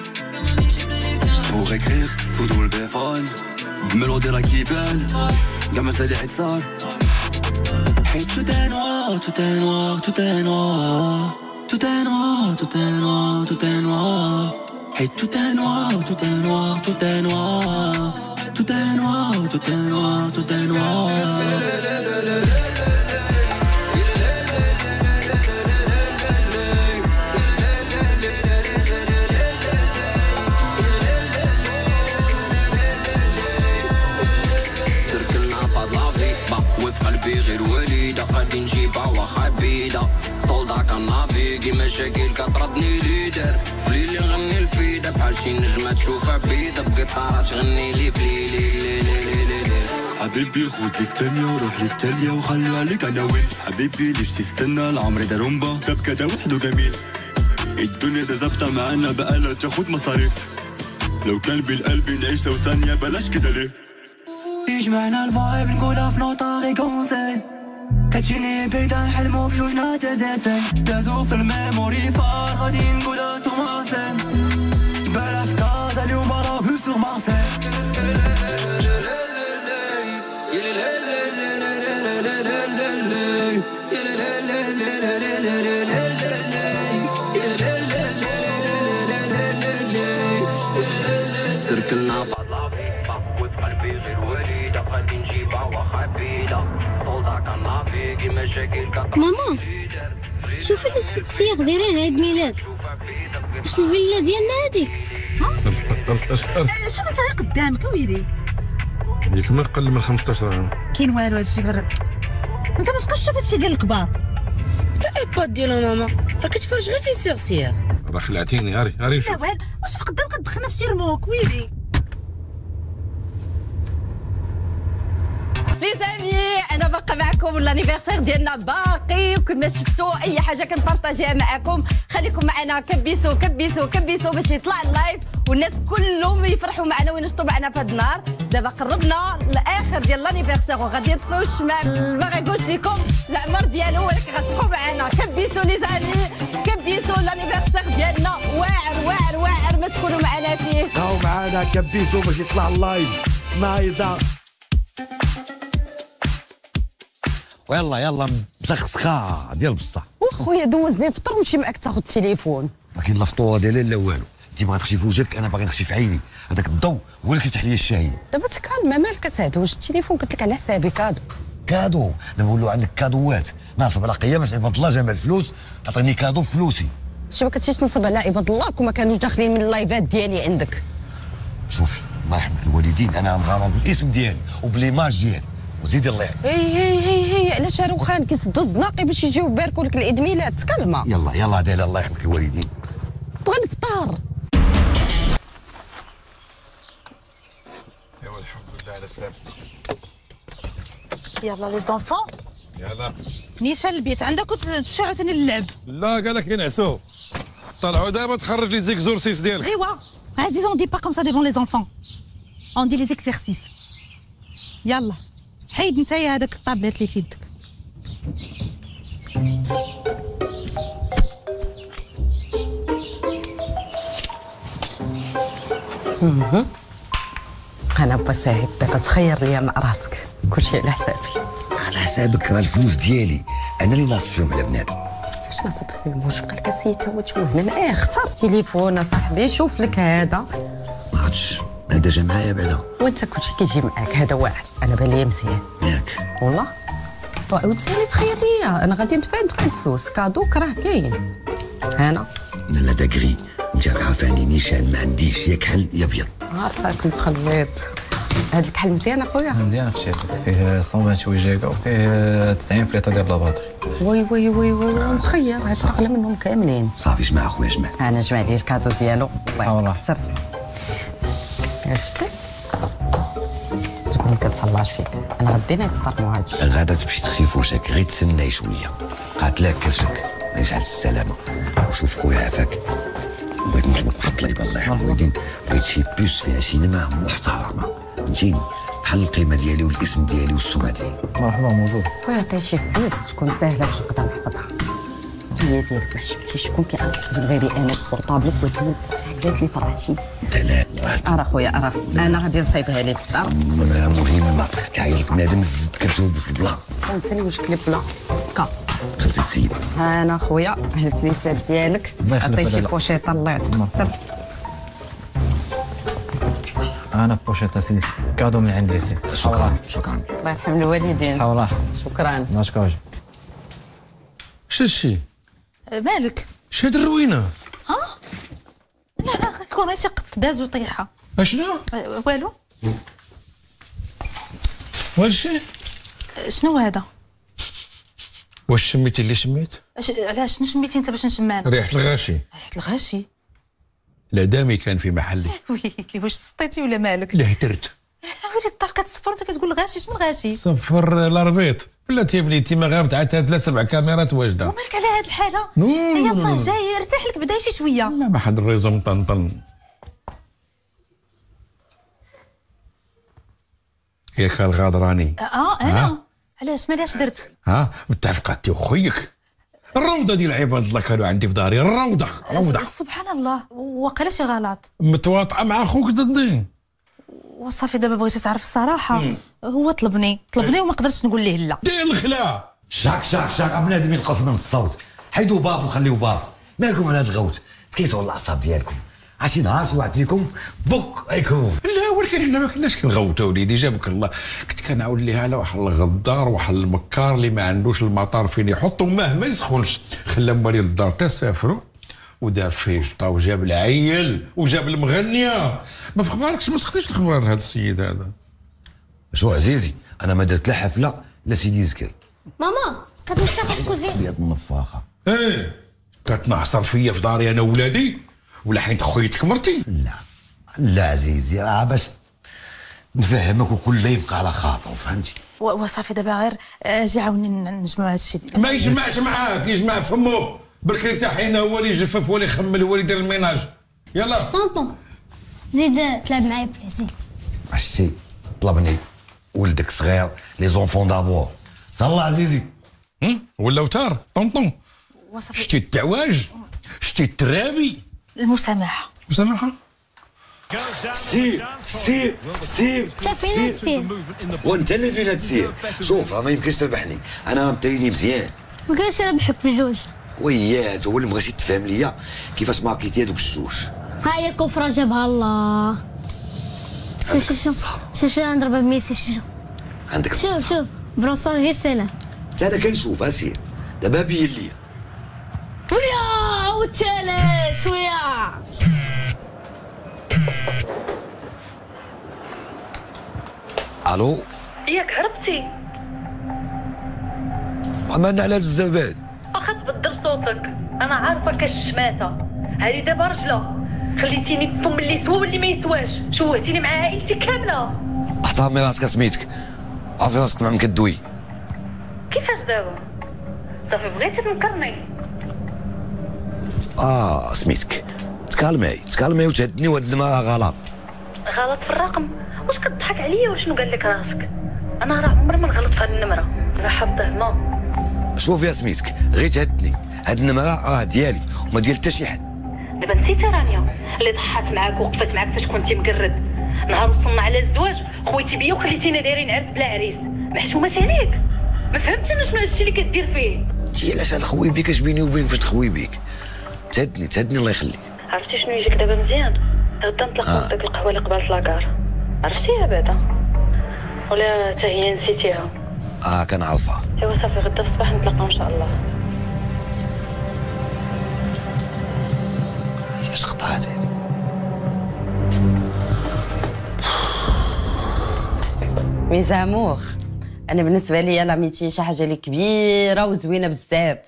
S10: بوغ اكريغ فوتو البيفون ميلودي راه كيبان كاع ما سالي عيد صار حيت tout est noir, tout est noir, tout est noir. Tout est noir, tout est noir, tout est noir. Hey, tout est noir, tout est noir, tout est noir. Tout est noir, tout est noir, tout est noir. في قلبي غير وليدة غادي نجيبها واخا بعيدة صولدا كنافيكي مشاكل كطردني ليدر في ليلي نغني الفيدة بحال شي نجمة تشوفها بعيدة بقطارة تغني لي في ليلي حبيبي خود ليك تانية وروح ليك تالية وخليها ليك انا وين حبيبي ليش تستنى العمر دا رومبا تبكى دا وحدو جميل الدنيا دا زابطة معانا بقالها تاخد مصاريف لو كان بالقلب نعيشها وثانية بلاش كده ليه يجمعنا الفايب نقولها في نوطة غي كونسي كتجيني بعيدة نحلمو بجوجنا دازازي دازو في الميموري فار غادي نقولها سوغ مارسين بلا في كازا اليوم راه في سوغ مارسين سركلنا في قلبي غير وليدة غادي نجيبها واخا بعيدة صولدا كنافيكي مشاكل
S9: ماما شوفي السياق دايرين عيد ميلاد واش الفيلا ديالنا هادي
S7: شوف انت غير قدامك ويلي
S8: ياك ما قل من 15 عام
S7: كاين والو هادشي برا انت ما تبقاش تشوف هادشي ديال الكبار
S5: تا ايباد ديالو ماما راه كتفرج غير في سيغ
S8: راه خلعتيني هاري نشوف
S7: واش في قدامك تدخلنا في سيرموك ويلي
S3: لي زامي انا باقا معكم لانيفرسير ديالنا باقي وكما شفتوا اي حاجه كنبارطاجيها معكم خليكم معنا كبسوا باش يطلع اللايف والناس كلهم يفرحوا معنا وينشطوا معنا في هذا النهار دابا قربنا لاخر ديال لانيفرسير وغادي يدخلوا الشمال ما غيقولش لكم العمر ديالو ولكن غتبقوا معنا كبسوا لي زامي كبسوا لانيفرسير ديالنا واعر ما تكونوا معنا فيه
S1: راهو معنا كبسوا باش يطلع اللايف نايضه يلا مسخسخه ديال بصح
S3: وخويا دوزني فطر ومشي معاك تاخذ التليفون
S1: ما كاين لا فطوره ديالها لا والو انت باغا تخشي في وجهك انا باغي نخشي في عيني هذاك الضوء هو اللي كيتح لي الشهيه
S3: دابا تكالم مالك اسعد واش التليفون قلت لك على حسابي
S1: كادو دابا نولوا عندك كادوات ناصب على قيامه عباد الله جمع الفلوس تعطيني كادو فلوسي
S3: شي ما كنتيش تنصب على عباد الله كون ما كانوش داخلين من اللايفات ديالي عندك
S1: شوفي الله يرحم الوالدين انا مغرم بالاسم ديالي وبليماج ديالي وزيدي الله يعين
S3: هي على شاروخان كيسدوا الزناقي باش يجيو يباركوا لك العيد ميلاد تكلمه
S1: يلا دايره الله يرحمك الوالدين
S3: بغا نفطر
S8: ايوا الحمد لله على سلامتك
S7: يلا لي زونفون
S8: يلا
S7: نيشان البيت عندك وتمشي عاوتاني للعب
S8: لا قالك ينعسوا طلعوا دابا تخرج لي زيكزورسيس ديالك
S7: ايوا عزيز اون دي با كوم سا ديفون لي زونفون اون دي لي زيكسيرسيس يلا حيد نتايا هذاك الطابلات اللي في يدك
S3: انا بساعد دابا تخير ليا مع راسك كلشي على حسابي
S1: على حسابك راه الفلوس ديالي انا اللي ناصب فيهم على بنادم
S3: واش ناصب فيهم واش بقى لك سيتا وتوهنا اختار تليفون اصاحبي شوف لك هذا
S1: ما عرفتش هذا جا معايا بعدا
S3: وانت كلشي كيجي معاك هذا واعر انا بان ليا مزيان
S1: ياك
S3: والله وعاود ثاني تخير ليا انا غادي ندفع عندك الفلوس كادوك راه كاين انا
S1: لا دا كري انت راك عارفاني نيشان ما عنديش يا كحل يا ابيض
S3: عارفاك مخليط هاد الكحل مزيان اخويا
S11: مزيان اختي فيه 128 جيجا وفيه 90 فليطه ديال لاباطري
S3: وي مخير هاد اغلى منهم كاملين
S1: صافي جمع اخويا جمع
S3: انا جمع لي الكادو ديالو
S11: الله
S3: شتي تقول ما كتهلاش فيك. انا غدينا نفطر مع هادشي.
S1: غادا تمشي تخيف وجهك، غير تسناي شويه. قاتلك كرشك ما يجعل السلامه. وشوف خويا عافاك، بغيت نطلب واحد الطليبه الله يحفظك. بغيت شي بيس فيها شي نماه محترمه، فهمتيني؟ بحال القيمه ديالي والاسم ديالي والسمعه ديالي.
S11: مرحبا موجود.
S3: خويا عطيه شي بيس تكون ساهله باش نقدر نحفظها. السميه ديالك ما عجبتيش، شكون كيعرف غير انا بورطابل ويكون عدات لي فراتي.
S1: لا
S3: ارا خويا ارا انا غادي نصايبها لك في الدار.
S1: مهمه كيعيط بنادم الزد كتجاوب في البلا.
S3: انت اللي وجهك لي بلا كا
S1: خلصي السيد.
S3: ها انا خويا هاد الكليسات ديالك عطيه شي كوشيطه الله يعطيك.
S11: انا بوشيطه سيدي كادو من عندي سيدي.
S1: شكرا.
S3: الله يرحم الوالدين.
S11: صحه والراحه.
S3: شكرا.
S11: نشكرك.
S8: شاشي
S7: مالك؟
S8: شاد الروينه.
S7: لا كون هادشي قط داز وطيحه.
S8: اشنو؟
S7: والو.
S8: واش
S7: شنو هذا؟
S8: واش شميتي اللي شميت؟
S7: علاش شنو شميتي انت باش نشم انا؟
S8: ريحه الغاشي.
S7: ريحه الغاشي؟
S8: لا دامي كان في محلي.
S7: ويلي واش سطيتي ولا مالك؟
S8: لا هترت.
S7: ويلي الدار كتصفر انت كتقول الغاشي، شنو الغاشي؟
S8: صفر الربيط. بلاتي يا بنيتي ما غابت عاد 3-7 كاميرات واجده.
S7: ومالك على هاد الحاله؟ يلاه جاي ارتاح لك بدا شي شويه.
S8: لا ما حد الريزو مطنطن. ياك الغادراني.
S7: انا علاش مالاش درت؟
S8: متفقه انت وخويك. الروضه ديال عباد الله كانوا عندي في داري. الروضه
S7: سبحان الله، وقيلا شي غلط.
S8: متواطئه مع خوك ضدي.
S7: وصافي دابا بغيتي تعرف الصراحه. هو طلبني وما قدرتش نقول ليه لا.
S8: دير الخلا.
S1: شاك بنادم ينقص من الصوت. حيدوا باف وخليو باف. مالكم على هاد الغوت؟ تكيسوا الاعصاب ديالكم. عرفتي نهار شي واحد فيكم بوك ايكوف.
S8: لا ولكن حنا ما كناش كنغوتوا وليدي جابك الله. كنت كنعاود ليها على واحد الغدار واحد المكار اللي ما عندوش المطار فين يحط وماه ما يسخنش. خلى موالي الدار تسافروا ودار فيشطه وجاب العيل وجاب المغنيه. ما في خباركش ما سختيش الخبار هذا السيد هذا.
S1: شو عزيزي انا ما درت لا حفله لا سيدي يذكر.
S9: ماما كتنفخ في الكوزين.
S1: بيض النفاخه.
S8: كتنعصر فيا في داري انا ولادي ولا حيت خويتك مرتي؟
S1: لا عزيزي باش نفهمك وكل يبقى على خاطره، فهمتي؟
S7: وصافي دابا غير اجي عاوني نجمع هذا الشيء.
S8: ما يجمعش معاك، يجمع فمو. برك يرتاح هنا هو اللي يجفف هو اللي يخمل هو اللي يدير الميناج. يلا
S9: طونطون زيد تلعب معايا بليزير.
S1: عشتي طلبني ولدك صغير لي زونفون دابور. تهلا عزيزي.
S8: ولا وتار طونطون. شتي التعواج، شتي الترابي.
S7: المسامحه.
S1: سير
S9: تسير.
S1: وانت اللي فين تسير. شوف ما يمكنش تربحني، انا متيني مزيان.
S9: ما كاينش ربحك بجوج.
S1: وياه هو اللي بغيتي تفهم ليا كيفاش ماركيتي هذوك الجوج.
S9: ها هي كفره جابها الله. شو نضربها بميسي. شو
S1: عندك
S9: شوف بروساجي سلام.
S1: انا كنشوف سير دابا بين ليا.
S9: ويا والثالث ويا.
S1: الو
S12: ياك هربتي؟
S1: عملنا على الزباد.
S12: واخا تبدل صوتك انا عارفه كالشماته. هذه دابا رجله خليتيني بفم اللي يسوى واللي ما يسواش. شوهتيني مع عائلتي كامله.
S1: احترمي راسك سميتك، عرفي راسك ما كدوي.
S12: كيفاش دابا؟ صافي بغيتي تنكرني.
S1: سميتك تكالمي وتهدني وهاد الدماغ غلط.
S12: غلط في الرقم؟ واش كتضحك عليا وشنو قال لك راسك؟ انا راه عمري ما نغلط في هاد النمره، راه حافظه ما.
S1: شوف يا سميتك غير تهدني، هاد النمره راه ديالي وما ديال حتى شي حد.
S12: دابا نسيتي رانيا اللي ضحات معاك ووقفت معاك فاش كنتي مقرد. نهار وصلنا على الزواج خويتي بيا وخليتينا دايرين عرس بلا عريس. محشوماش عليك؟ ما فهمتش انا شنو هادشي اللي كدير فيه.
S1: انتي علاش نخوي بيك؟ اش بيني وبينك باش تخوي بيك؟ تهدني الله يخليك.
S12: عرفتي شنو يجيك دابا مزيان؟ غدا نتلاقاو في ديك القهوه اللي قبالت لاكار. عرفتيها بعدا ولا حتى هي نسيتيها؟
S1: كنعرفها.
S12: ايوا صافي غدا الصباح نتلاقاو ان شاء الله.
S1: اش قطعت هادي؟
S3: ميزامور انا بالنسبه لي لاميتي شي حاجه اللي كبيره وزوينه بزاف.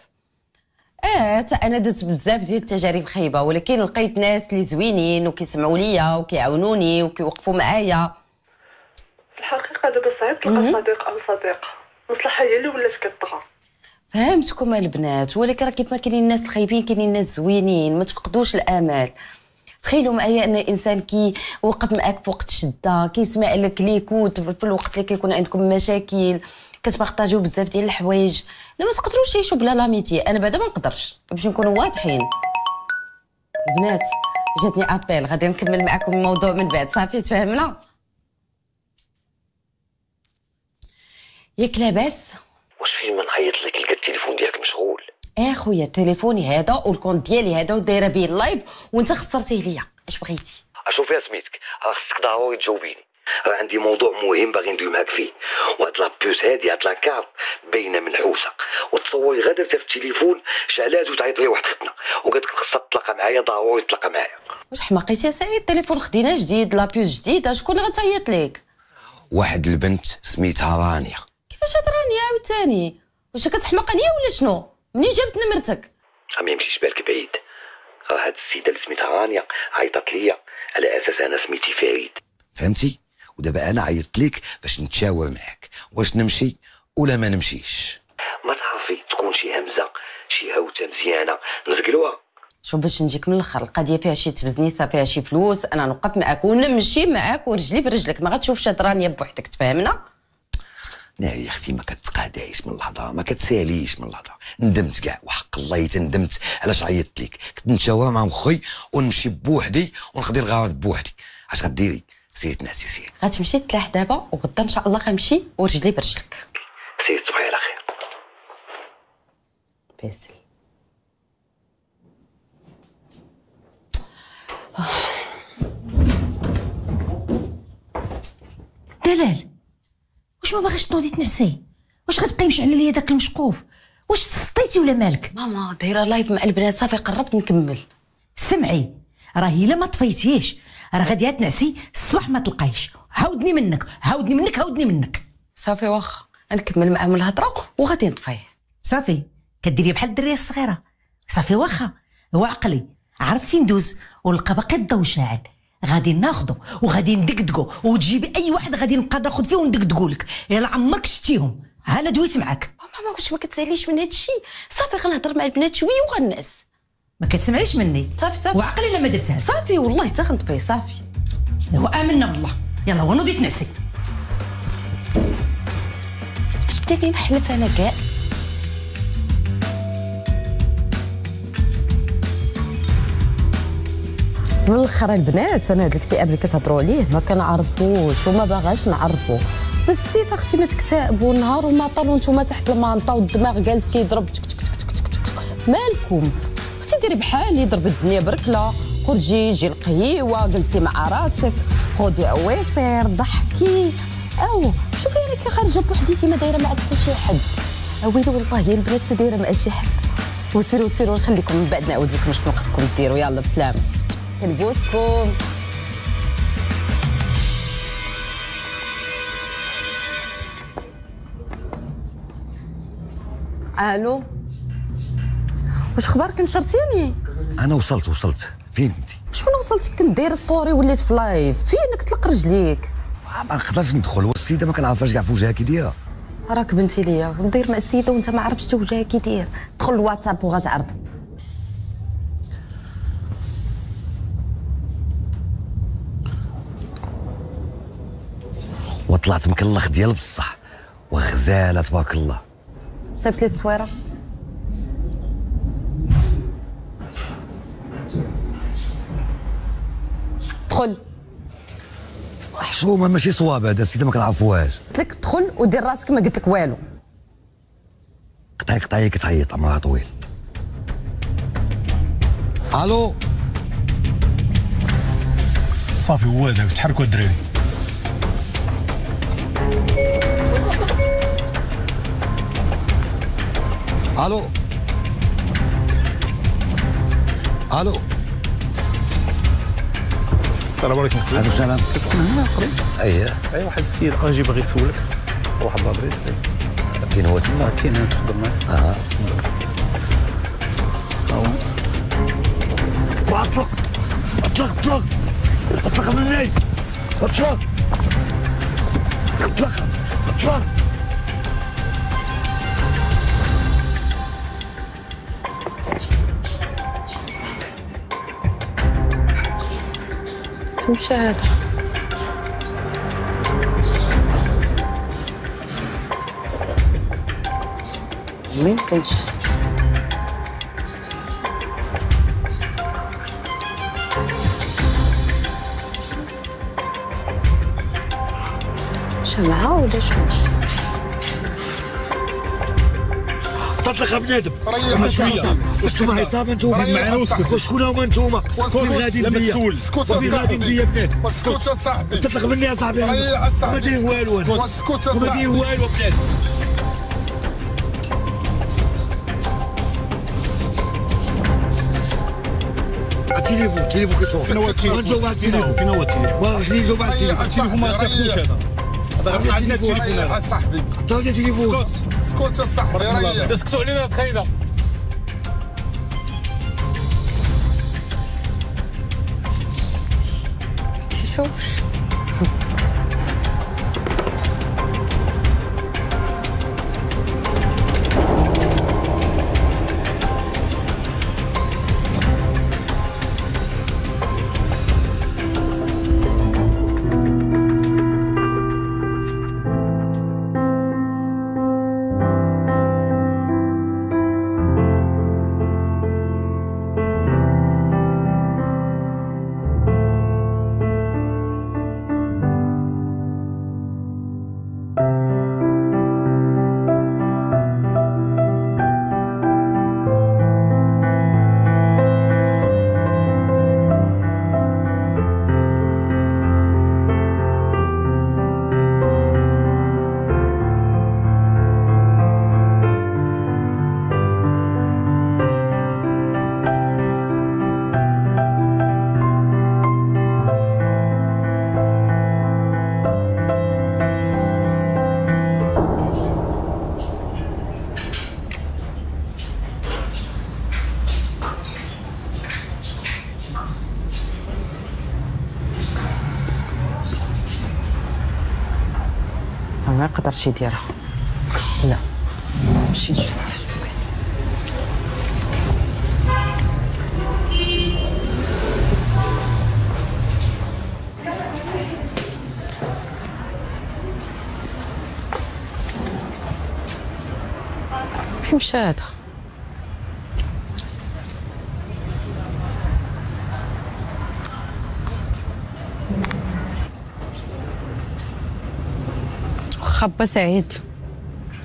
S3: حتى انا درت بزاف ديال التجارب خايبه، ولكن لقيت ناس اللي زوينين وكيسمعوا ليا وكيعاونوني وكيوقفوا معايا.
S12: في الحقيقه
S13: الصداقه دابا صعيب تلقى صديق او صديقه، المصلحه هي اللي ولات كطغى.
S6: فهمتكم البنات، ولكن راه كيف ما كاينين الناس الخايبين كاينين الناس زوينين، ما تفقدوش الامل. تخيلوا معايا ان الانسان كي وقف معاك في وقت شده، كيسمع لك ليكوت في الوقت اللي كيكون عندكم مشاكل، كتبارطاجيو بزاف ديال الحوايج. لا ما تقدروش تعيشوا بلا لاميتي. انا بعدا ما نقدرش باش نكونوا واضحين. البنات جاتني ابيل، غادي نكمل معكم الموضوع من بعد. صافي تفاهمنا ياك لاباس؟
S1: واش فين ما نعيط لك لقى التليفون ديالك مشغول؟
S6: اخويا تليفوني هذا والكونت ديالي هذا ودايره به اللايف وانت خسرتيه ليا. اش بغيتي؟
S1: اشوف يا سميتك، راه خصك ضروري تجاوبيني، راه عندي موضوع مهم باغي ندوي معاك فيه. وهاد لابوس هادي هاد لاكارت باينه منحوسه، وتصوري غدا في التليفون شعلات وتعيط لي واحد ختنا وقالت لك خصها تتلاقى معايا، ضروري تتلاقى معايا.
S6: واش حماقيتي يا سعيد؟ التليفون خديناه جديد، لابوس جديده، شكون اللي غتعيط لك؟
S1: واحد البنت سميتها رانيا.
S6: كيفاش هاد رانيا عاوتاني؟ واش كتحماق عليا ولا شنو؟ منين جابت نمرتك؟
S1: ما يمشيش بالك بعيد، راه هاد السيده اللي سميتها رانيا عيطت ليا على اساس انا سميتي فريد، فهمتي؟ ودابا انا عيطت لك باش نتشاور معاك واش نمشي ولا ما نمشيش. ما تعرفي تكون شي همزه شي هوته مزيانه نزقلوها.
S6: شوف باش نجيك من الاخر، القضيه فيها شي تبزنيسه، فيها شي فلوس، انا نوقف معاك ونمشي معاك ورجلي برجلك، ما غتشوفش هاد رانيا بوحدك. تفهمنا؟
S1: لا يا اختي ما كتقادايش من الهضره، ما كتساليش من الهضره. ندمت كاع وحق الله تندمت علاش عيطت لك. كنت نتشاور مع مخي ونمشي بوحدي ونقضي الغرض بوحدي. اش غديري؟ سير تنعسي سير.
S6: غتمشي تلاح دابا وغدا ان شاء الله غنمشي ورجلي برجلك.
S1: سير تصبحي على خير.
S6: باسل
S5: دلال، واش ما باغيش تنوضي تنعسي؟ واش غتبقاي مشعله ليا داك المشقوف؟ واش تسطيتي ولا مالك؟
S6: ماما دايره لايف مع البنات، صافي قربت نكمل.
S5: سمعي، راه الا ما طفيتيش راه غادي تنعسي الصباح ما تلقايش. عاودني منك عاودني منك عاودني منك.
S6: صافي واخا نكمل معاهم الهضره وغادي نطفيه.
S5: صافي كديري بحال الدريه الصغيره. صافي واخا هو عقلي عرفتي ندوز ونلقى باقي الضو شاعل، غادي ناخذو وغادي ندقدقو وتجيبي اي واحد غادي نبقى ناخذ فيه وندقدقو لك الا عمرك شتيهم. ها انا دويت معاك.
S6: ماما واش ما كتساليش من هذا الشيء؟ صافي غنهضر مع البنات شويه وغنعس.
S5: ما كتسمعيش مني.
S6: صافي
S5: وعقلي الا ما درتها.
S6: صافي والله حتى غنطفي. صافي
S5: هو امنا بالله. يلا ونوضي تنعسي.
S6: شتي نحلف انا كاع. من الاخر البنات انا هذا الاكتئاب اللي كتهضروا عليه ما كنعرفوش وما باغاش نعرفو. بالسيف اختي ما تكتئبوا نهار وما طال وانتم تحت المانطا والدماغ جالس كيضرب تك تك تك تك تك تك. مالكم اختي؟ ديري بحالي، ضرب الدنيا بركله، خرجي جي القهيوه، جلسي مع راسك، خذي عويصير، ضحكي. او شوفي انا كي خارجه بوحديتي ما دايره مع حتى شي حد. ويلي والله يا البنات دايره مع شي حد. وسيروا سيروا نخليكم من بعد نعاود لكم شنو خصكم ديروا. يلا بسلامه. كنبوسكم. الو واش اخبارك؟ نشرتيني؟
S1: انا وصلت. فين كنتي؟
S6: واش من وصلتي؟ كنت دايره ستوري وليت في لايف. فينك تطلق رجليك؟
S1: ما نقدرش ندخل والسيده ما كنعرفهاش كاع في وجهها كي دايره.
S6: راك بنتي ليا ندير مع السيده وانت ما عرفتش حتى وجهها كي داير. دخل الواتساب وغتعرض.
S1: وطلعت مكلخ ديال بصح وغزاله تبارك الله.
S6: صيفط لي التصويره. دخل.
S1: حشومه ماشي صواب هذا السيده ما كنعرفوهاش.
S6: قلت لك دخل ودير راسك ما قلت لك والو.
S1: قطعي كتعيط عمرها طويل. الو
S14: صافي هو هذاك. تحركوا الدراري.
S1: الو
S14: السلام عليكم.
S1: عليكم السلام.
S14: كتكون هنا قريب؟
S1: اي
S14: واحد السيد اجي باغي يسولك واحد لادريس لي.
S1: كاين هو تما؟
S14: كاين هنا. تفضل معايا.
S1: اطلق مني. اطلق. اطلق
S3: مشى هذا ميمكنش شمعة ولا شنو؟
S1: تطلق بنادم ريح شويه وشتوما عصابه نتوما معنا وسكت وشكون هما نتوما وين غاديين بيا وين غاديين بيا بنادم
S15: اسكت يا صاحبي
S1: تطلق مني يا صاحبي ما داير والو انا
S15: اسكت يا
S1: ما داير والو بنادم التليفون كيصور
S14: فين هو التليفون فين هو التليفون
S1: واغي نجاوب على
S14: التليفون ما تاخذوش هذا هذا عندنا التليفون
S15: يا صاحبي
S1: حتى هو تليفون
S15: اسكت يا صاحبي ريح
S14: تسكتوا علينا تخينا
S3: شوف ما يقدرش يديرها لا نمشي نشوف فين مشى هذا خبة سعيد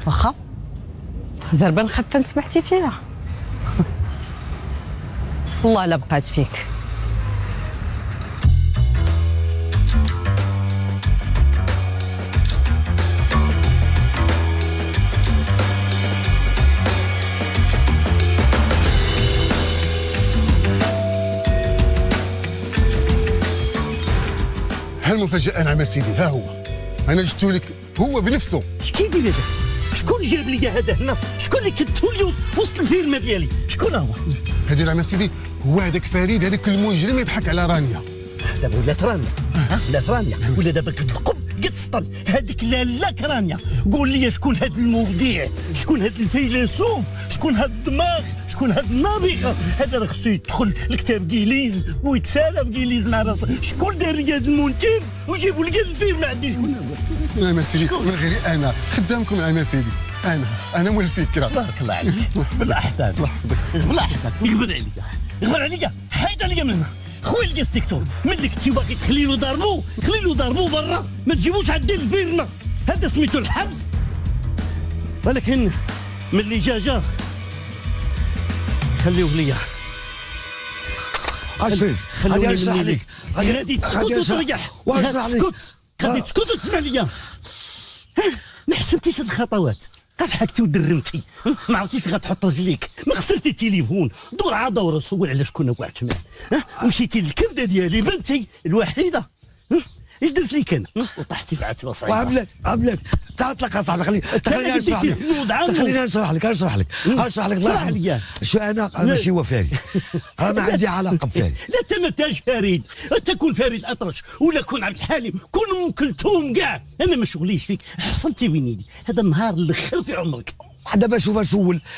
S3: واخا زربان خفان سمعتي فيها والله لا بقات فيك
S15: هالمفاجأة نعم سيدي ها هو أنا جبتو لك هو بنفسه.
S16: اش كيدير هذا؟ شكون جاب لي هذا هنا؟ شكون اللي كتبوا لي وسط الفيلم ديالي؟ شكون هو؟
S15: هذا نعم سيدي هو هذاك فريد هذاك المجرم يضحك على رانيا.
S16: دابا ولات رانيا ولات رانيا ولا دابا كتلقب كتسطل هذيك لالا رانيا. قول لي شكون هذا المبدع؟ شكون هذا الفيلسوف؟ شكون هذا الدماغ؟ شكون هذا النابغه؟ هذا راه خصو يدخل لكتاب كيليز ويتسالى في كيليز مع راسه. شكون دار لي هذا المنتج ويجيبوا لي الفيلم؟ ما عندي شكون هو.
S15: نعم سيدي من غيري انا خدامكم نعم سيدي انا مول الفكره.
S16: بارك الله عليك بالاحسان الله يحفظك بالاحسان. يقبل عليا يقبل عليا حيد عليا من هنا خويا لي السيكتور. ملي كنتي باغي تخلي له ضربو خلي له ضربو برا ما تجيبوش عندي الفيلم. هذا سميتو الحبس. ولكن ملي جا خليوه ليا.
S1: عزيز غادي نشرح لك
S16: غادي تسكت وتريح. اسكت غادي تسكت وتسمع ليا. ما حسبتيش هاد الخطوات ضحكتي ودرمتي ما عرفتيش فين غتحط رجليك. ما خسرتي التليفون دور على دور سول على شكون واعد تما. مشيتي للكبده ديالي بنتي الوحيده ايش درت لك انا؟ وطحتي في عتبه صعيبه.
S1: بلاتي تعال اطلق اصاحبي خليني نشرح لك. خليني نشرح لك الله يرحمك. شو انا ماشي هو فاري. ما عندي علاقه بفاري.
S16: لا انت ما انتاش فريد، انت كون فريد الاطرش ولا كون عبد الحليم، كون ام كلثوم كاع، انا ما شغليش فيك. حصلتي وين يدي هذا النهار الاخر في عمرك.
S1: دابا شوف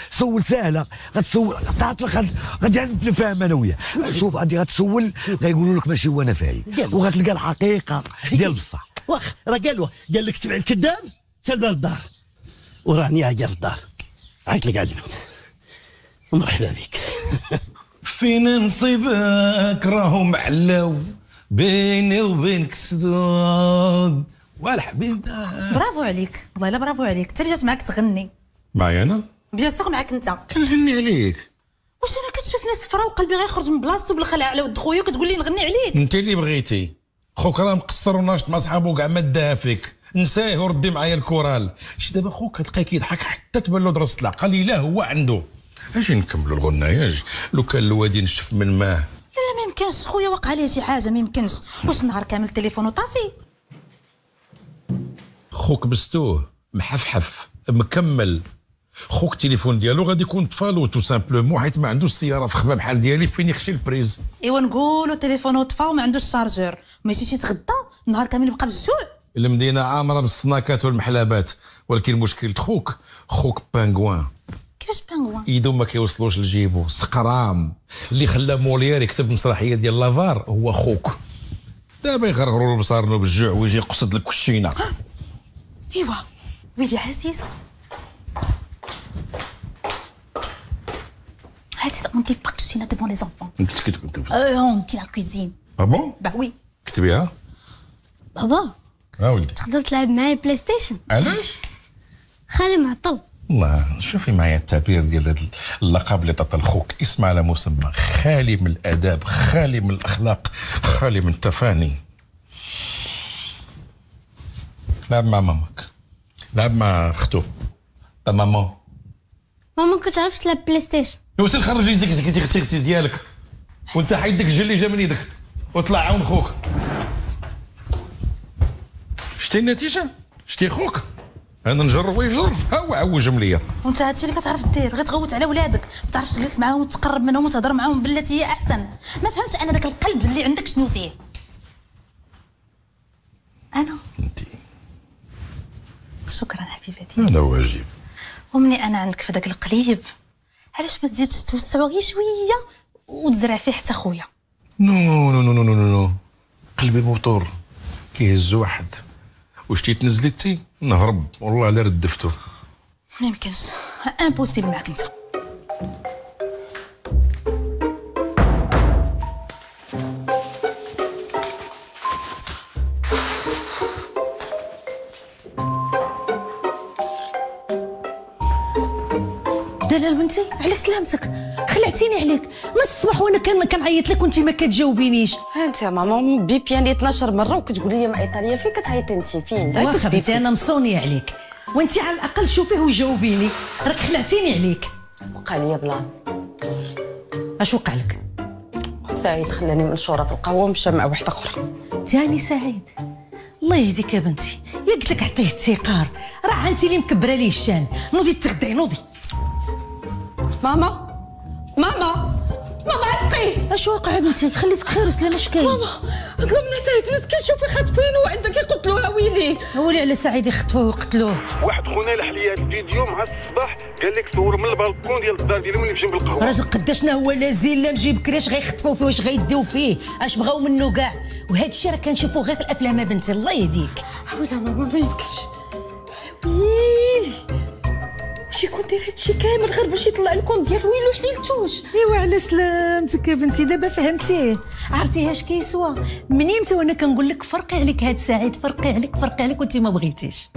S1: سول سهله. غتسول تعطلق غادي نتفاهم انا وياه. شوف غادي غتسول غيقولوا لك ماشي هو انا فاري، وغتلقى الحقيقه ديال بصح.
S16: واخ راه قال لك تبع الكذاب تلبى الدار، وراني هاكا في الدار عيط لك علمت. ومرحبا بك.
S8: فين نصيبك راهو معلاو بيني وبينك سدود والحبيب.
S7: برافو عليك والله، لا برافو عليك. انت اللي جات معاك تغني.
S8: معايا انا؟
S7: بيان سور معاك انت.
S8: كنغني عليك.
S7: واش انا كتشوفني صفرا وقلبي غيخرج من بلاصتو بالخلع على ود خويا وكتقول لي نغني عليك؟
S8: انت اللي بغيتي. خوك راه مقصر وناشط مع صحابو كاع ما داها فيك. نساه وردي معايا الكورال. شي دابا خوك تلقاه كيضحك حتى تبان له درس العقل. لا هو عنده. اجي نكملوا الغنايه. لو كان الوادي نشف من ماه.
S7: لا ما يمكنش خويا، وقع عليه شي حاجه ما يمكنش. واش النهار كامل التليفون وطافي؟
S8: خوك بستوه محفحف مكمل. خوك التليفون ديالو غادي يكون طفالو تو سامبلومون حيت ما عندوش السياره فخمه بحال ديالي فين يخشي البريز.
S7: ايوا نقولوا تليفونه طفى وما عندوش الشارجور، ماشي شي تغدى النهار كامل يبقى بالجوع.
S8: المدينه عامره بالسناكات والمحلابات، ولكن مشكل خوك بانغوان.
S7: كيفاش بانغوان؟
S8: يدو ما كيوصلوش لجيبو. سقرام اللي خلى موليير يكتب مسرحيه ديال لافار هو خوك. دابا يغرغروا بصارنا بالجوع ويجي يقصد لك الكشينه.
S7: ايوا ويلي عزيز. عزيز اون دي با كشينه ديفون لي زونفون.
S8: قلت كنت
S7: اون دي لا كوزين.
S8: اه بون؟
S7: با وي.
S8: كتبيها؟
S9: بابا
S8: ولدي
S9: تقدر تلعب معايا بلاي ستيشن؟
S8: علاش؟
S9: خالي معطل.
S8: والله شوفي معايا التعبير ديال هذا اللقب اللي تعطى لخوك اسم على مسمى، خالي من الاداب، خالي من الاخلاق، خالي من التفاني. لعب مع ماماك، لعب مع اختو تا ماما.
S9: ماما كتعرفش تلعب بلاي ستيشن.
S8: وسير خرج يديك زكيتي ديالك وانت حيدك الجل اللي جا من يدك وطلع عاون خوك. شتي النتيجه؟ شتي خوك؟ انا نجر ويجر ها هو عوج مليا.
S7: وانت هادشي اللي كتعرف دير، غتغوت على ولادك، ما تعرفش تجلس معاهم وتقرب منهم وتهضر معاهم بالتي هي احسن. ما فهمتش انا داك القلب اللي عندك شنو فيه. انا
S8: انت
S7: شكرا حبيبتي.
S8: هذا واجب.
S7: ومني انا عندك في داك القليب علاش ما تزيدش توسعو غير شويه وتزرع فيه حتى خويا؟
S8: نو نو نو نو نو قلبي موتور كيهز واحد واش تيتنزلي تي نهرب والله الا ردفتو.
S7: ما يمكنش، امبوسيبل معاك انت.
S5: دلال بنتي على سلامتك، خلعتيني عليك من الصباح وانا كنعيط لك وانت ما كتجاوبينيش.
S3: انت يا ماما بيبياني 12 مره وكتقولي لي مع ايطاليا فين كتعيطي انت فين؟
S5: واخا بنتي انا مصونيه عليك وانت على الاقل شوفيه وجاوبيني، راك خلعتيني عليك.
S3: وقع لي بلان.
S5: اش وقع لك؟
S3: سعيد خلاني منشوره في القهوه ومشى مع واحده اخرى.
S5: تاني سعيد؟ الله يهديك يا بنتي، يا قلت لك عطيه التيقار، راه انت اللي مكبره ليه الشان. نوضي تغداي نوضي.
S6: ماما عتقي.
S5: اش واقع بنتي؟ خليتك خير وسلامه شكاين؟
S6: ماما ظلمنا سعيد مسكين، شوفي خاطفينه وعندك يقتلوه ويلي.
S5: ولي على سعيد يخطفوه ويقتلوه.
S17: واحد خونا لح ليا الفيديو مع الصباح قال لك صور من البالكون ديال الدار ديالو ملي مشى بالقهوه.
S5: راجل قداشنا هو لازين لا مجي بكري اش غيخطفوه فيه واش غيديو فيه، اش بغاو منه كاع. وهذا الشيء راه كنشوفوه غير في الافلام بنتي. الله يهديك.
S6: حاولي ماما ما يمكنش. ويلي شي يكون داير هادشي كامل غير باش يطلع الكون ديال ويلو حليلتوش.
S5: ايوا على سلامتك يا بنتي، دابا فهمتيه. عرفتي اش كيسوى منين متى وانا كنقول لك فرقي عليك هاد سعيد، فرقي عليك وانت ما بغيتيش.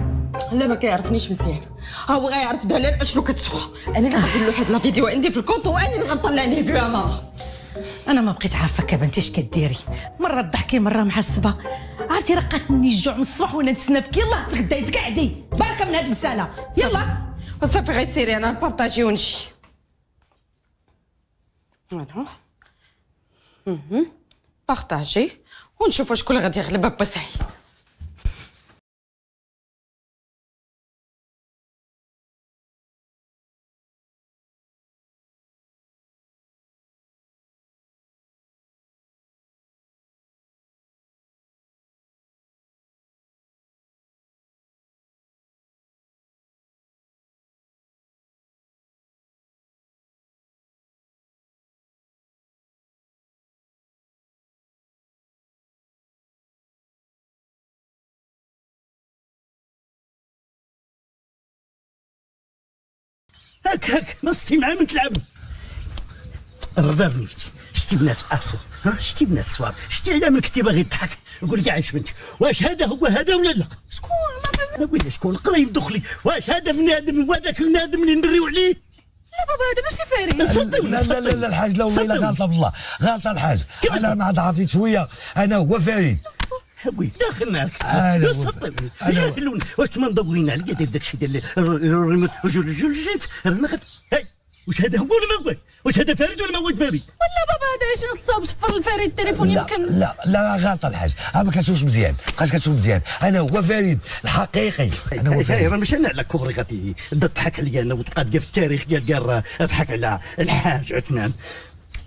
S6: لا ما كيعرفنيش مزيان، ها هو غيعرف دلال اشنو كتسوى. انا اللي غندير له واحد لا فيديو عندي في الكونط وانا اللي غنطلع ليه فيها ماما.
S5: انا ما بقيت عارفك يا بنتي اش كديري، مره تضحكي مره محسبه. عرفتي راه قاتلني الجوع من الصباح وانا نتسنى فيك. يلاه تغداي تقعدي بركه من هاد المساله. يلا
S6: وصافي غيسيري انا نبارطاجي ونمشي. انا بارطاجي ونشوفوا شكون اللي غادي يغلب با سعيد.
S16: هاك نصتي معاه من تلعب. الرضا بنيتي شتي بنات اصل، ها شتي بنات الصواب، شتي على من كنتي باغي تضحك. قول لي عايش بنتك، واش هذا هو هذا ولا لا؟
S7: شكون ما فهمت.
S16: ويلي شكون قريب دخلي، واش هذا بنادم وهذاك بنادم اللي نبريو عليه؟
S7: لا بابا هذا ماشي فريد.
S1: لا الحاج لا والله غالطه بالله، غالطه الحاج. انا مع ضعفي شويه، انا هو فريد.
S16: وي داخلنا لك صدقني جاهلون. واش ما مدورين عليا داير داكشي ديال جيت المغرب. هاي واش هذا هو ولا ما هو؟ واش هذا فريد ولا ما هو فريد؟
S7: ولا بابا هذا اش نصاب شفر الفريد التليفون يمكن.
S1: لا غالطه الحاج، ما كتشوفش مزيان، بقاش كتشوف مزيان. انا هو فريد الحقيقي، انا هو فريد.
S16: راه ماشي انا على كبري غادي تضحك عليا انا وتبقى في التاريخ قال اضحك على الحاج عثمان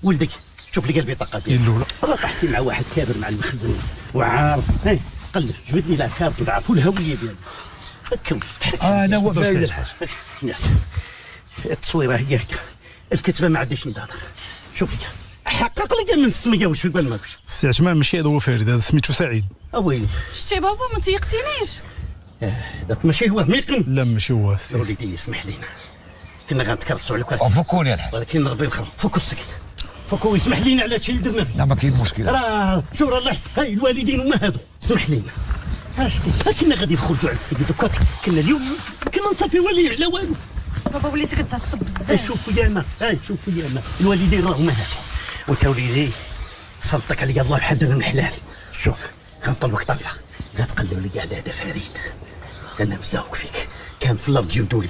S16: ولدك. شوف لي قال البطاقه ديالو، راه طحتي مع واحد كابر مع المخزن وعارف. هاي قلب جبد لي لا كارت ونعرفوا الهويه ديالو. هكا
S1: انا هو فريد الحاج.
S16: التصويره هي هكا، الكتبه ما عنديش نضاضر. شوف لي حقق لي من السميه واش يقول ما كاش.
S14: سي عثمان ماشي هذا هو فريد، هذا سميتو سعيد.
S16: ويلي
S7: شتي بابا ما تيقتينيش.
S16: داك ماشي هو ميقن.
S14: لا ماشي هو سي
S16: وليدي اسمح لينا، كنا غنتكرسوا عليك
S1: فكوني الحاج،
S16: ولكن ربي الخير. فكوا السكت، فكوا يسمح لينا على هادشي اللي درنا فيه.
S1: لا ما كاين مشكل.
S16: راه شوف راه الله يحسن. هاي الوالدين هما هادو، اسمح لينا. شتي كنا غادي نخرجوا على السيد وكاك، كنا اليوم كنا نصافيو عليه على والو.
S7: بابا وليتي كتعصب بزاف.
S16: شوف فيا انا، شوف فيا انا، الوالدين راهما هاك. وانت وليدي صلتك عليا الله بحال دابا من الحلال. شوف كنطلبك طلبه، غتقلب لي على هذا فريد. انا مزاوق فيك، كان في الارض جبدوا لي،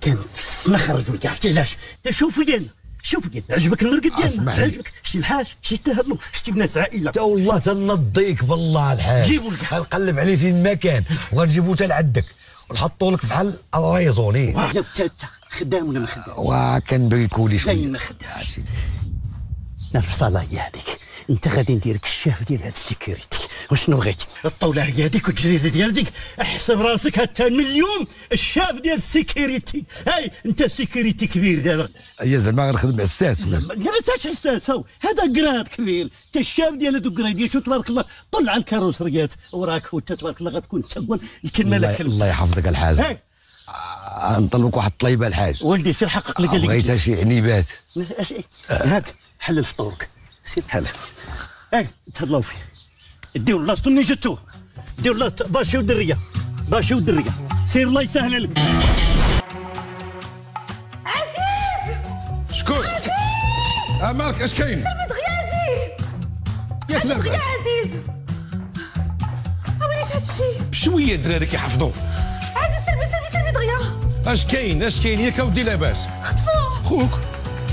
S16: كان في السما خرجوا لي. عرفتي علاش؟ شوف فيا انا، شوف فيا عجبك المرقد ديالنا، عجبك شتي الحاج، شتي التهرلو، شتي بنات العائله.
S1: تا والله تنضيك بالله الحاج.
S16: جيبوا لك
S1: غنقلب عليه فين ما كان وغنجيبو حتى لعندك ونحطو لك بحال الريزوني.
S16: انت خدام ولا ما خدام؟
S1: وكنبريكو لي شويه.
S16: لا ما خدامش. الفصاله هي هذيك، انت غادي نديرك الشاف ديال هاد السيكوريتي. وشنو بغيتي؟ الطوله هي هذيك والجريده ديالك. احسب راسك حتى مليون الشاف ديال السيكوريتي. هاي انت سيكوريتي كبير دابا.
S1: هي زعما غنخدم عساس ولا؟
S16: لا ما تاش عساس، هذا كراد كبير. انت الشاف ديال هذوك كراديات شو تبارك الله طلع الكاروسريات وراك وانت تبارك الله غتكون انت الكلمه لا كلمه.
S1: الله يحفظك الحاج. نطلبك واحد الطليبه الحاج.
S16: ولدي سير حقق لي قال لك
S1: بغيتها شي عنيبات.
S16: هاك حلل فطورك سير بحالها. تهلاو فيه ديو لاصتو منين جاتو، ديو لاصتو باشي ودريه، باشي ودريه. سير الله يسهل عليك.
S7: عزيز
S8: شكون؟ مالك اش كاين؟
S7: سلمي دغيا
S8: يا
S7: اجي دغيا عزيز. ويليش هادشي؟
S8: بشويه الدراري كيحفظوا.
S7: عزيز سلمي دغيا.
S8: اش كاين ياك اودي لاباس؟
S7: خطفوه
S8: خوك.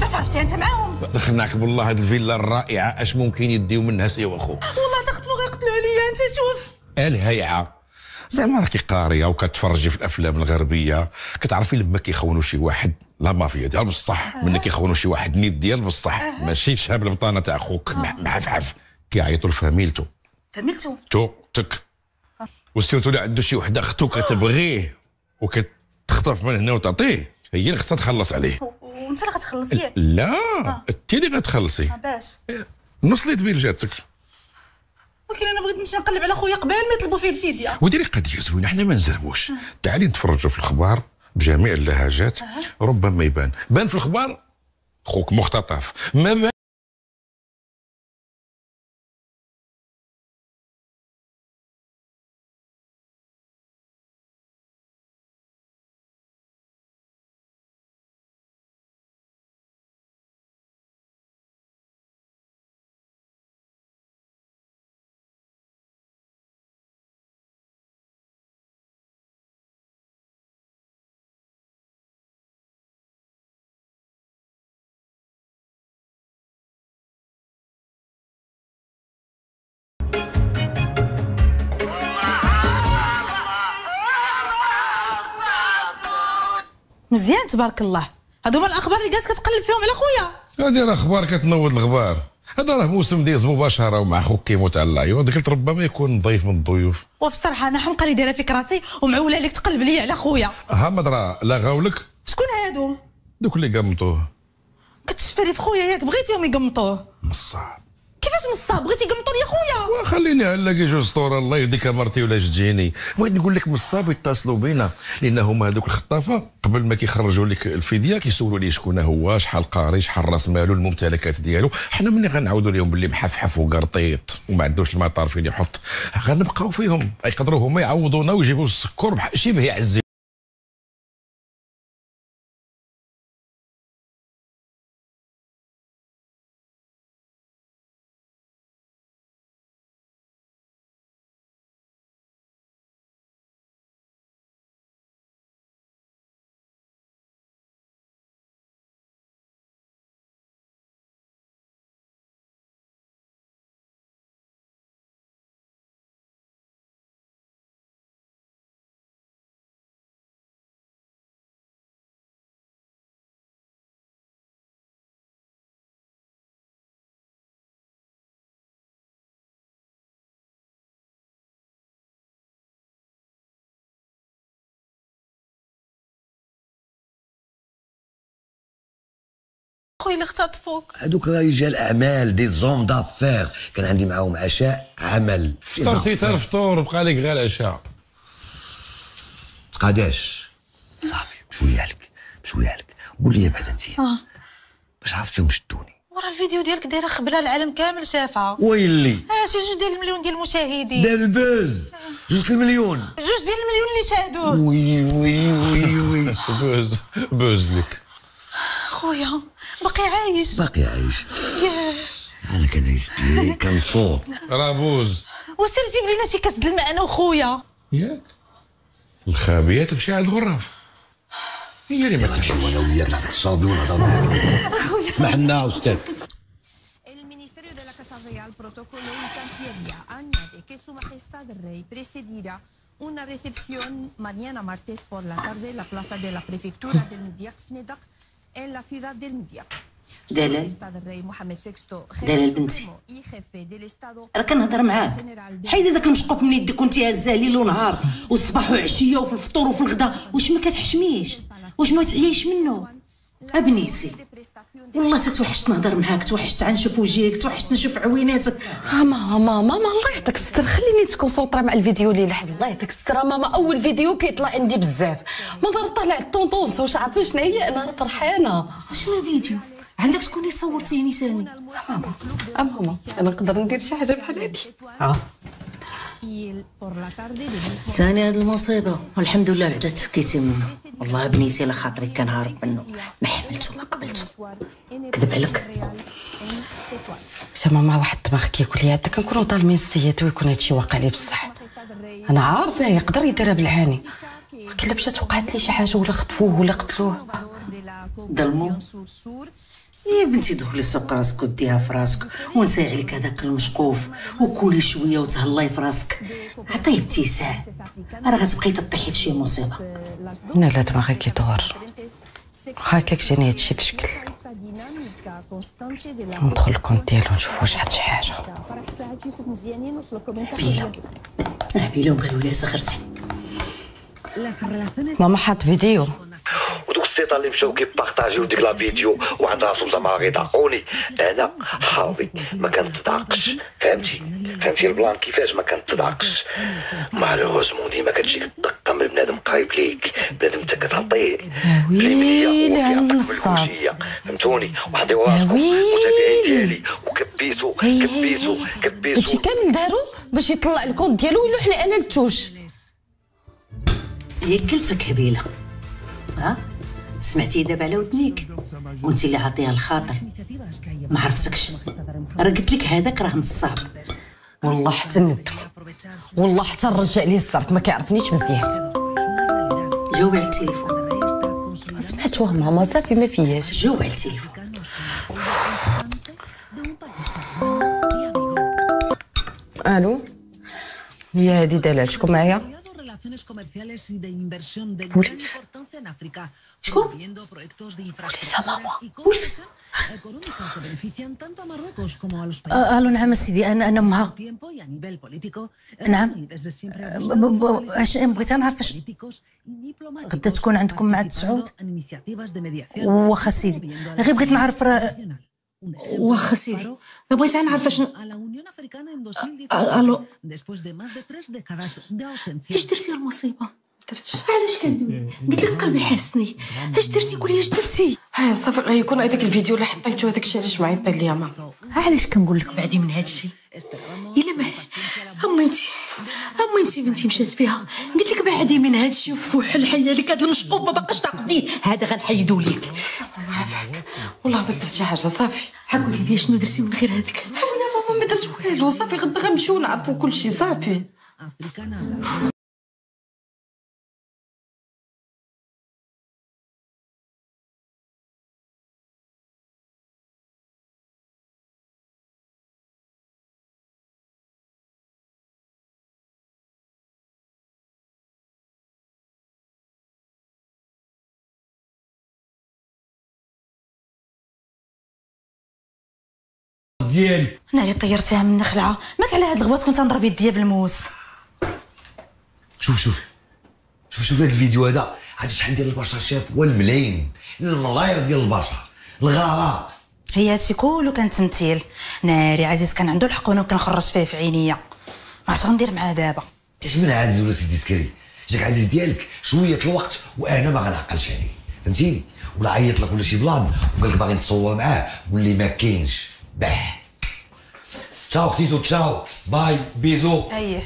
S7: باش عرفتي انت معاهم؟
S8: دخلناك بالله هاد الفيلا الرائعه اش ممكن يديو منها سيوا خوك.
S7: والله تخطفوا غيقتلوا عليا. انت شوف
S8: الهيعه زعما راكي قاريه وكتفرجي في الافلام الغربيه، كتعرفي لما كيخونوا شي واحد لا مافيا ديال بصح، ملي كيخونوا شي واحد نيت ديال بصح، ماشي شهاب البطانه تاع خوك معفعف كيعيطوا لفاميلتو.
S7: فاميلتو
S8: تك وسيرتو اللي عنده شي وحده اختو كتبغيه وكتخطف من هنا وتعطيه، هي اللي خصها تخلص عليه.
S7: وانت اللي غتخلصيه؟
S8: لا انت اللي غتخلصي.
S7: باش
S8: نص لي دبيل جاتك.
S7: ولكن انا بغيت نمشي نقلب على خويا قبل ما يطلبوا فيه الفديه.
S8: وديري قضيه زوينه، حنا ما نزربوش. تعالي نتفرجوا في الاخبار بجميع اللهجات. ربما يبان في الاخبار خوك مختطف، ما بان
S7: مزيان تبارك الله. هادو هما الاخبار اللي جالس كتقلب فيهم على خويا.
S8: هادي راه اخبار كتنوض الغبار. هذا راه موسم ديز مباشره ومع خوك كيموت على اللايف. قلت ربما يكون ضيف من الضيوف.
S7: وفي الصراحه انا حمقى اللي دايره فيك راسي ومعوله عليك تقلب لي على خويا.
S8: ها مدرا لا غاولك.
S7: شكون هادو؟
S8: دوك اللي قمطوه.
S7: كتشفري في خويا ياك بغيتيهم يقمطوه.
S8: من الصعب.
S7: كيف كيفاش مصاب بغيتي قمطون يا خويا؟
S8: وخليني على جوج سطور الله يهديك مرتي ولا تجيني. بغيت نقول لك مصاب يتصلوا بينا لان هما هذوك الخطافه قبل ما كيخرجوا لك الفديه كيسولوا لي شكون هو، شحال قاري، شحال راس مالو، الممتلكات ديالو. حنا ملي غنعاودوا لهم باللي محفحف وقرطيط وما عندوش المطار فين يحط غنبقاو فيهم، يقدروا هما يعوضونا ويجيبوا السكر شبه يعزي.
S7: خويا اللي اختطفوك
S1: هذوك رجال اعمال دي زوم دافير، كان عندي معاهم عشاء عمل.
S8: فطرتي حتى الفطور بقى لك غير العشاء.
S1: قداش صافي بشويه عليك قول لي بعد انت باش عرفتيهم شدوني؟
S7: ورا الفيديو ديالك دايره خبله العالم كامل شافها.
S1: ويلي
S7: شي 2 مليون ديال المشاهدين
S1: دار البوز. 2 المليون
S7: 2 المليون اللي شاهدوه.
S1: وي
S8: بوز لك
S7: خويا باقي عايش ياه
S1: انا كنعيش بيه كنصوت
S8: راه بوز.
S7: وسير جيب لنا شي كاس د الماء انا وخويا.
S8: ياك الخابيه تمشي على الغراف. هي اللي ما
S1: نمشيو انا وياك نعطيك الشاطبي ونهضروا معاك. اسمح لنا استاذ.
S18: El Ministerio de la Casa Real protocolo y Cancillería añade que Su Majestad el Rey presidirá una recepción mañana martes por la tarde en la plaza de la prefectura del Midyaq Fnedak en la ciudad del Midyaq.
S5: دلال بنتي راه كنهضر معاه. حيدي داك المشقوف من يدك وانت هازاه ليل ونهار والصباح وعشيه وفي الفطور وفي الغدا. واش ما كتحشميش؟ واش ما تعياش منه؟ ابنيتي والله توحشت نهضر معاك، توحشت نشوف وجهك، توحشت نشوف عويناتك.
S6: ماما الله يعطيك الستر، خليني تكونسونطرا مع الفيديو اللي لحد. الله يعطيك الستر ماما، اول فيديو كيطلع عندي بزاف. ماما طالع الطونطونس واش عارفه شنو هي؟ انا فرحانه.
S5: شنو الفيديو؟ عندك تكوني صورتيني ثاني.
S6: ماما انا نقدر ندير شي حاجه بحال هادي.
S5: ثاني هاد المصيبه والحمد لله بعدا تفكيتي منه. والله بنيتي لخاطري كان هارب منه، ما حملته ما قبلته. كذب عليك
S6: ماما. واحد الدماغ كيقول لي عندك كنكونوا ظالمين السيد ويكون هادشي واقع ليه بصح. انا عارفه يقدر يديرها بالعاني، ولكن الا مشات وقعت لي شي حاجه ولا خطفوه ولا قتلوه
S5: ظلموه. يا بنتي دخلي سوق راسك وديها في راسك ونساي عليك هذاك المشقوف وكولي شويه وتهلاي في راسك. عطيه ابتسام، راه غتبقاي تطيحي في شي مصيبه.
S6: انا لا دماغي كيدور. واخا هكاك جاني هادشي بشكل ندخل الكونت ديالو نشوف واش حط شي حاجه.
S5: عبيله وبغيو ليها صغرتي.
S6: ماما حط فيديو
S1: ودوك السيطان اللي مشاو كيبارطاجيو ديك لا فيديو وعند راسهم زعما غيضحكوني. انا حاضي ما كنتضايقش، فهمتي البلان كيفاش ما كنتضايقش. مالوغوزمون ديما كتجيك الدقه من بنادم قريب ليك، بنادم انت كتعطيه
S6: ويلي على النصاب.
S1: فهمتوني؟ وعطي راسكم المتابعين ديالي وكبيسو
S6: هادشي كامل دارو باش يطلع الكونت ديالو ويلو حنا انا التوش.
S5: هي قلتك هبيله سمعتي دابا على ودنيك وانت اللي عاطيها الخاطر. ما عرفتكش، راه قلت لك هذاك راه نصاب.
S6: والله حتى ندم، والله حتى نرجع ليه الصرف، ما كيعرفنيش مزيان.
S5: جاوبي على التليفون.
S6: سمعتوها ماما صافي ما فياش.
S5: جاوبي على التليفون.
S6: الو هي هادي دلال، شكون معايا؟ بوليس.
S5: شكون؟
S6: بوليس ماما.
S5: بوليس. الو نعم سيدي، انا امها. نعم بغيت نعرف واش غدا تكون عندكم مع السعود. واخا سيدي غير بغيت نعرف واخا سيدي بغيت نعرف شنو الو اش درتي المصيبه؟
S19: درتش.
S5: علاش كندوي؟ قلت لك قلبي حاسني. اش درتي؟ قولي اش درتي.
S19: ها صافي غيكون هذاك الفيديو اللي حطيتو هذاك الشيء علاش معيط ليا ماما.
S5: علاش كنقول لك بعدي من هذا الشيء؟ الا ما اميمتي بنتي مشات فيها قلت لك بعدي من هذا الشيء وفوح حيالك هذا المشطوب ما باقاش تعقديه هذا غنحيدو ليك.
S19: عافاك والله ما درت شي حاجه صافي.
S5: قولي لي شنو درتي من غير هذاك؟
S19: لا ماما ما درت والو صافي غدا غنمشيو نعرفوا كل شيء صافي.
S1: ديالي
S7: انا اللي طيرتها من النخلعه ماك على هاد الغباط كنت نضرب يديا بالموس.
S1: شوف هذا الفيديو هذا عاد شحال ديال البشر شاف والملايين الملايير ديال البشر الغلط.
S7: هي هادشي كله كان تمثيل. ناري عزيز كان عنده الحق وانا كنخرج فيه في عينيا. ما عرفتش غندير معاه دابا.
S1: انت من عزيز ولا سيدي سكري جاك عزيز ديالك شويه الوقت وانا ما غنعقلش عليه فهمتيني ولا عيط لك ولا شي بلان وقال لك باغي نتصور معاه واللي ما كاينش باه. تشاو اختيتو تشاو باي بيزو.
S7: اييه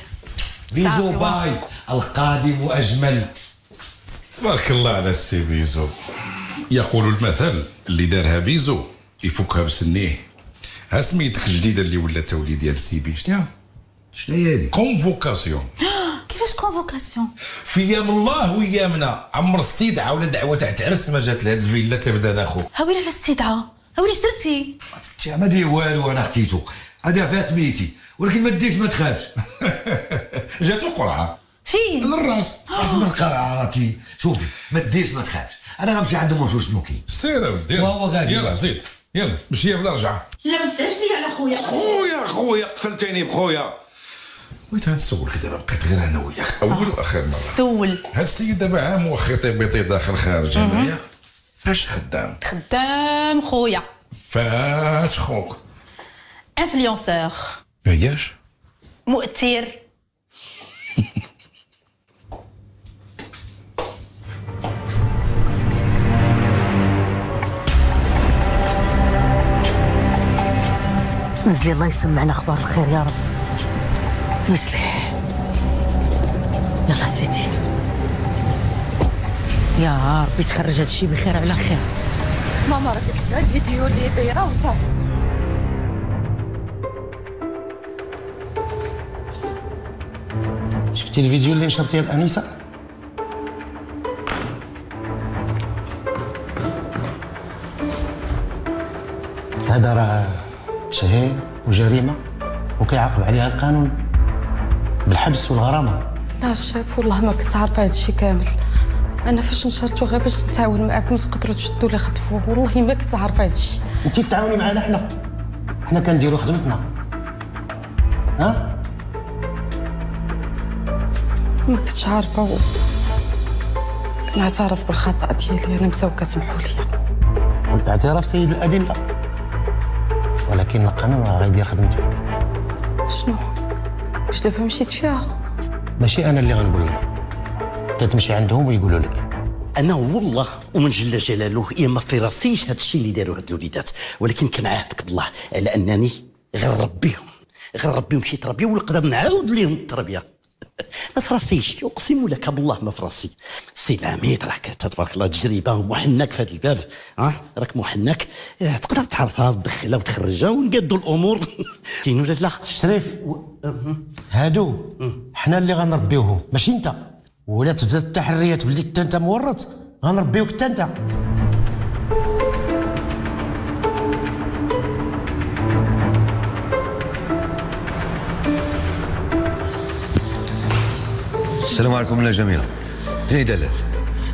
S1: بيزو باي القادم اجمل.
S8: تبارك الله على السي بيزو. يقول المثل اللي دارها بيزو يفكها بسنيه. ها سميتك الجديده اللي ولات تولي ديال سيبي شنو
S1: هي هذه؟
S8: كونفوكاسيون.
S7: كيفاش كونفوكاسيون؟
S8: في ايام الله وايامنا عمر استدعاء ولا دعوه تاع تعرس ما جات لهاد الفيلا تبدا ناخو.
S7: ها ويلي الاستدعاء ها ويلي اش درتي؟
S1: ما داير والو انا اختيتو هذا فيها سميتي ولكن ما ديرش ما تخافش.
S8: جاتو قرعه
S7: فين؟
S8: للراس.
S1: اش من قرعه كي شوفي ما ديرش ما تخافش انا غنمشي عندهم ونشوف شنو كاين.
S8: سير اودي
S1: وهو غادي.
S8: يلا زيد يلا مشي بلا رجعه.
S7: لا ما تدعش لي على
S8: خويا قفلتيني بخويا. بغيت نسولك دابا بقيت غير انا وياك اول واخر مره.
S7: سول.
S8: هاد السيد دابا عام وخيطي بيطي داخل خارج هنايا فاش
S7: خدام خويا.
S8: فاش خوك؟
S7: انفلونسور.
S8: عياش؟
S7: مؤثر.
S5: نزلي الله يسمعنا اخبار الخير يا رب. نزلي يلا سيدي يا ربي تخرج هادشي بخير على خير.
S19: ماما راه قلت لها الفيديو اللي دايره وصافي.
S20: شفتي الفيديو اللي نشرتيه الانسه؟ هذا راه تشهير وجريمه وكيعاقب عليها القانون بالحبس والغرامه.
S6: لا شاف والله ما كنت عارفه هذا الشيء كامل. انا فاش نشرته غير باش نتعاون معاكم تقدروا تشدوا لي خطفوه والله ما كنت عارفه هذا الشيء.
S20: انت تعاوني معنا حنا كنديروا خدمتنا. ها
S6: ما كنتش عارفه كنعترف بالخطا ديالي انا مساوكه سمحوا لي.
S20: والاعتراف سيد الادله ولكن القانون راه غيدير خدمته.
S6: شنو؟ واش دابا مشيت فيها؟
S20: ماشي انا اللي غنقول لك تتمشي عندهم ويقولوا لك.
S16: انا والله ومن جل جلاله يا ما في راسيش هذا الشيء اللي داروا هاد الوليدات ولكن كنعاهدك بالله على انني غنربيهم شي تربيه ونقدر نعاود لهم التربيه. ما فراسيش اقسم لك بالله ما فراسي. سي العميد راك تبارك الله تجربه محنك في هذا الباب. راك محنك تقدر تعرفها وتدخلها وتخرجها ونقادوا الامور. كاين ولا لا؟
S20: الشريف هادو حنا اللي غنربيوهم ماشي انت. ولا تبدا التحريات باللي انت مورط غنربيوك حتى انت.
S1: السلام عليكم لا جميله. فين دلال؟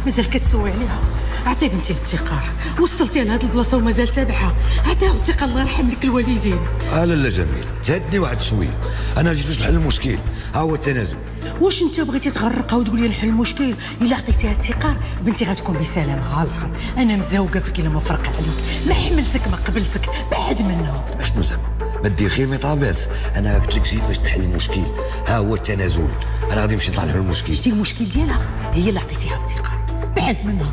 S5: مازال كتسوي عليها. عطي بنتي الثقه وصلتيها لهاد البلاصه ومازال تابعها. عطيها الثقه الله يرحم لك الوالدين.
S1: لا جميله تهدني واحد شويه انا جيت باش نحل المشكل ها هو التنازل
S5: واش انت بغيتي تغرقها وتقول لي نحل المشكل؟ الا عطيتيها التقار بنتي غتكون بسلامه. على الحر انا مزوقه فيك الا ما فرق عليك، ما حملتك ما قبلتك بعد منها.
S1: اشنو زعما؟ ما دير خير ما طاباس، انا قلت لك جيت باش نحل المشكل، ها هو التنازل، انا غادي نمشي نطلع نحل المشكل.
S5: شتي المشكل ديالها هي اللي عطيتيها التقار، بعد منها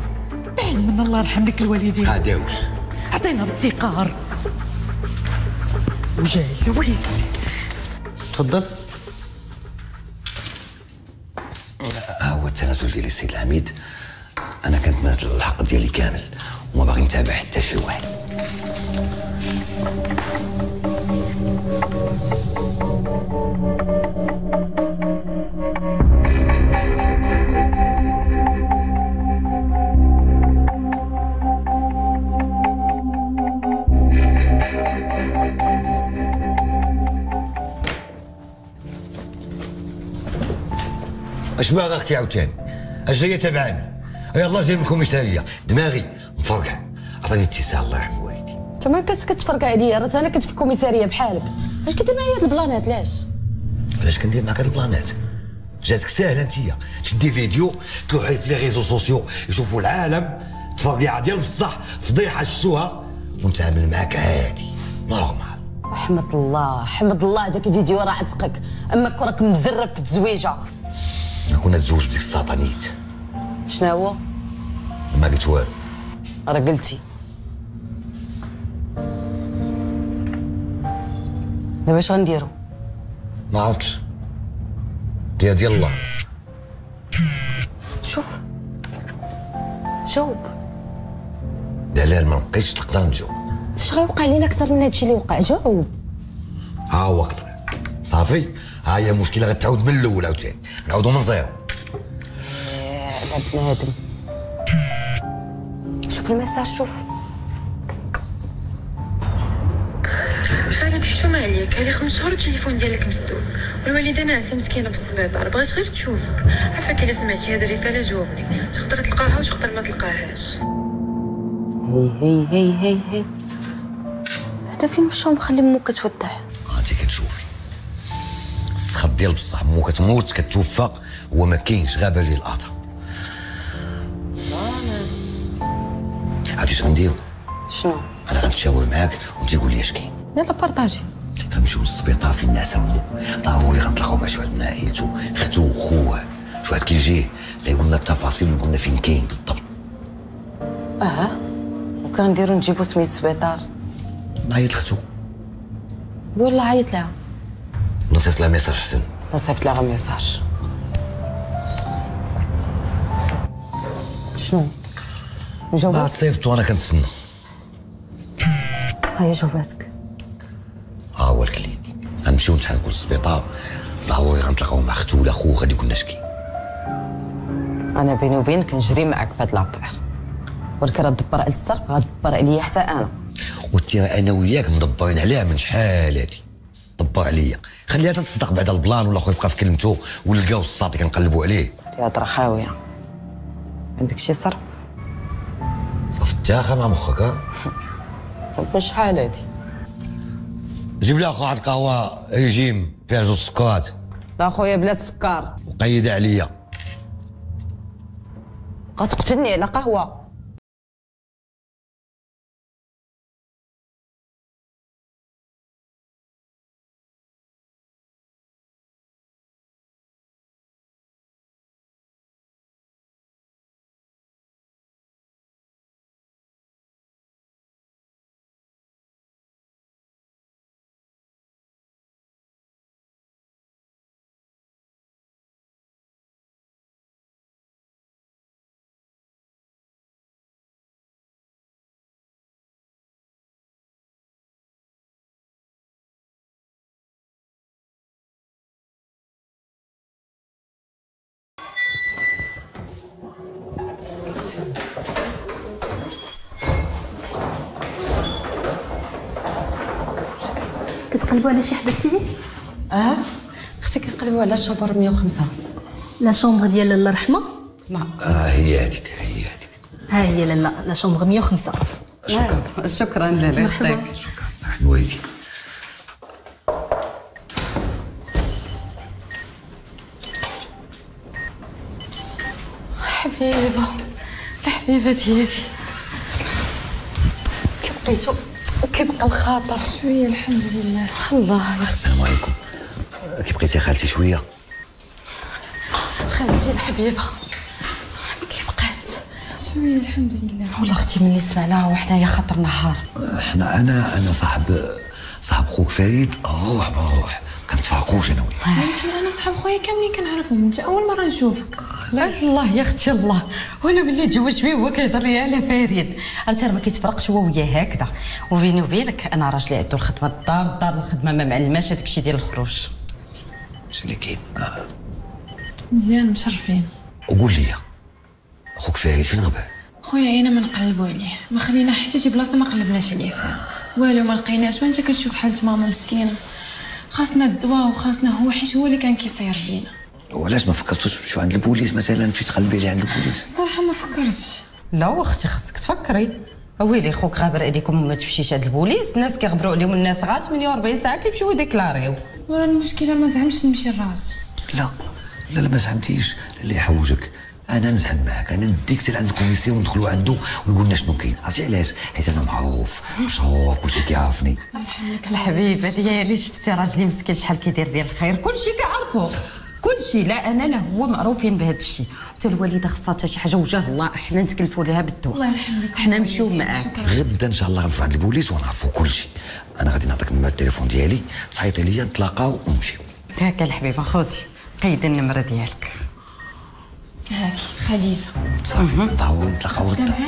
S5: الله يرحم لك الوالدين.
S1: قاداوش
S5: عطينا بالتقار وجاي الوليد.
S20: تفضل.
S1: ها هو التنازل ديالي السيد العميد، انا كنت نازل على الحق ديالي كامل وما باغي نتابع حتى شي واحد. اش باغا اختي عاوتاني؟ اش جايه تابعاني؟ يلاه جاي من الكوميساريه، دماغي مفرقع. عطيني اتصال الله يرحم والديك.
S3: انت ما كتفرقع عليا، راه انا كنت في الكوميساريه بحالك. اش كدير معايا هاد البلانات؟
S1: علاش كندير معاك هاد البلانات؟ جاتك ساهله انتيا تشدي فيديو تلوحي في لي ريزو سوسيو يشوفوا العالم تفرقيعه ديال بصح فضيحه شفتوها ونتعامل معاك عادي نورمال.
S3: حمد الله داك الفيديو راه عتقك، اما كراك مزرب في التزويجه.
S1: كنا نتزوج بديك الساطانيت.
S3: شنو هو؟
S1: ما قلت والو.
S3: راه قلتي. دابا اش غنديرو؟
S1: ما عرفتش، ديال الله.
S3: شوف
S1: دلال ما بقيتش نقدر نجاوب.
S3: اش غيوقع لينا اكثر من هادشي اللي وقع؟ جاوب.
S1: ها هو قدر صافي، ها هي مشكله غتعاود من الاول عاوتاني، نعاودو من زيرو.
S3: هاد بنادم شوف الميساج. شوف
S21: خالد حشومه عليك، هذه 5 شهور التليفون ديالك مسدود، والوالده ناعسه مسكينه في السبيطار، بغات غير تشوفك. عافاك الا سمعتي هذه الرساله جاوبني، تقدر تلقاها وتقدر ما تلقاهاش.
S3: هي هذا فين مشى مخلي مو كتودع؟
S1: انتي كتشوفي السخط ديال بصح مو كتموت كتوفق وما كاينش غابه ديال القاطع. عرفتي اش غنديرو؟
S3: شنو؟
S1: انا غنتشاور معاك وانت قول لي اش كاين.
S3: يلا بارطاجي.
S1: غنمشيو للسبيطار فين نعسه مو، ضروري غنطلقوا مع شي واحد من عائلته، ختو وخوه، شي واحد كيجي غيقول لنا التفاصيل ويقول لنا فين كاين بالضبط.
S3: وكنديرو نجيبو سميت السبيطار.
S1: نعيط لختو
S3: ولا عيط لها
S1: ولا صيفط لها ميساج حسن.
S3: لا صيفط لها ميساج. شنو؟ جاوبت؟
S1: بعد صيفط وانا كنتسنى.
S3: هاي جاوباتك.
S1: ها هو الكلينيك، غنمشيو نتحركو للسبيطار، ضروري غنتلاقاو مع ختو ولا خوه غادي يقول لنا اش كاين.
S3: انا بيني وبينك نجري معاك في هاد لابير، ولكن راه تدبر على السر غتدبر عليا حتى انا.
S1: وانتي انا وياك مدبرين عليها من شحال هادي. دبر عليا، خليها تصدق بعد البلان ولا خويا يبقى في كلمته ولقاو الساطي كنقلبوا عليه.
S3: تياترا خاويه. عندك شي صر؟
S1: فتاخه مع مخك ها؟
S3: من شحال هادي؟
S1: جيب لها واحد القهوه ريجيم فيها 2 سكرات.
S3: لا خويا بلا سكر.
S1: وقيدها عليا.
S3: غتقتلني على قهوه.
S7: كتقلبوا على شي حدا سيدي؟
S3: اختي كنقلبوا على شومبر 105.
S7: لا شومبر ديال الله يرحمها؟
S3: نعم.
S1: هي هذيك
S7: ها هي لالا لا شومبر 105.
S3: شكرا لاله.
S7: مرحبا.
S1: شكرا حلويتي.
S6: الحبيبه الحبيبه ديالي، كي بقيتو وكيبقى الخاطر
S19: شويه الحمد لله.
S6: الله
S1: السلام عليكم. كي بقيتي خالتي شويه؟
S6: خالتي الحبيبه كي بقات
S19: شويه الحمد لله.
S6: ولا اختي ملي سمعناها وحنايا خاطر نهار
S1: انا صاحب خوك فريد روح بروح كنتفاقوش انا وياه.
S19: ولكن انا صحاب خويا كاملين كنعرفهم، انت اول مره نشوفك.
S6: الله يا اختي الله، وانا ملي تزوجت بيه هو كيهضر لي على فريد، عرفتي راه ما كيتفرقش هو وياه هكذا. وبيني وبينك انا راجلي عندو الخدمه الدار الخدمه ما معلماش هذاك الشيء ديال الخروج.
S1: اش اللي كاين؟
S19: مزيان مشرفين.
S1: وقول لي خوك فريد فين غبا؟
S19: خويا عينا ما نقلبوا عليه، ما خلينا حتى شي بلاصه ما قلبناش عليه والو ما لقيناش. وانت كتشوف حالة ماما مسكينه، خاصنا الدواء وخاصنا هو، حيت هو اللي كان كيصير بينا.
S1: وعلاش ما فكرتوش تمشيو عند البوليس مثلا، تمشي تقلبي عليه عند البوليس؟
S19: الصراحه ما فكرتش.
S6: لا واختي خاصك تفكري، ويلي خوك غابر عليكم وما تمشيش عند البوليس، الناس كيغبروا عليهم الناس غا 48 ساعه كيمشيو يديكلاريو.
S19: ورا المشكله ما زعمش نمشي لراسي.
S1: لا ما زعمتيش. اللي يحوجك انا نزعم معاك، انا نديك حتى عند الكوميسيون وندخلوا عنده ويقول لنا شنو كاين. عرفتي علاش؟ حيت انا معروف مشهور كلشي كيعرفني.
S6: الحبيبه ديالي شفتي راجلي مسكين شحال كيدير ديال الخير، كلشي كيعرفو كلشي، لا انا لا هو معروفين بهذا الشيء. حتى الوالده خاصها حتى شي حاجه وجه الله حنا نتكلفوا لها بالدواء.
S19: الله يرحمك.
S6: حنا نمشيو معاك
S1: غدا ان شاء الله غنمشيو عند البوليس ونعرفوا كلشي. انا غادي نعطيك نمره التليفون ديالي، تعيطي ليا نتلاقاو ونمشيو.
S6: هاكا الحبيبه خذي قيدي النمره ديالك.
S19: هاكي خديجه.
S1: صافي نضحوا نتلاقاو غدا.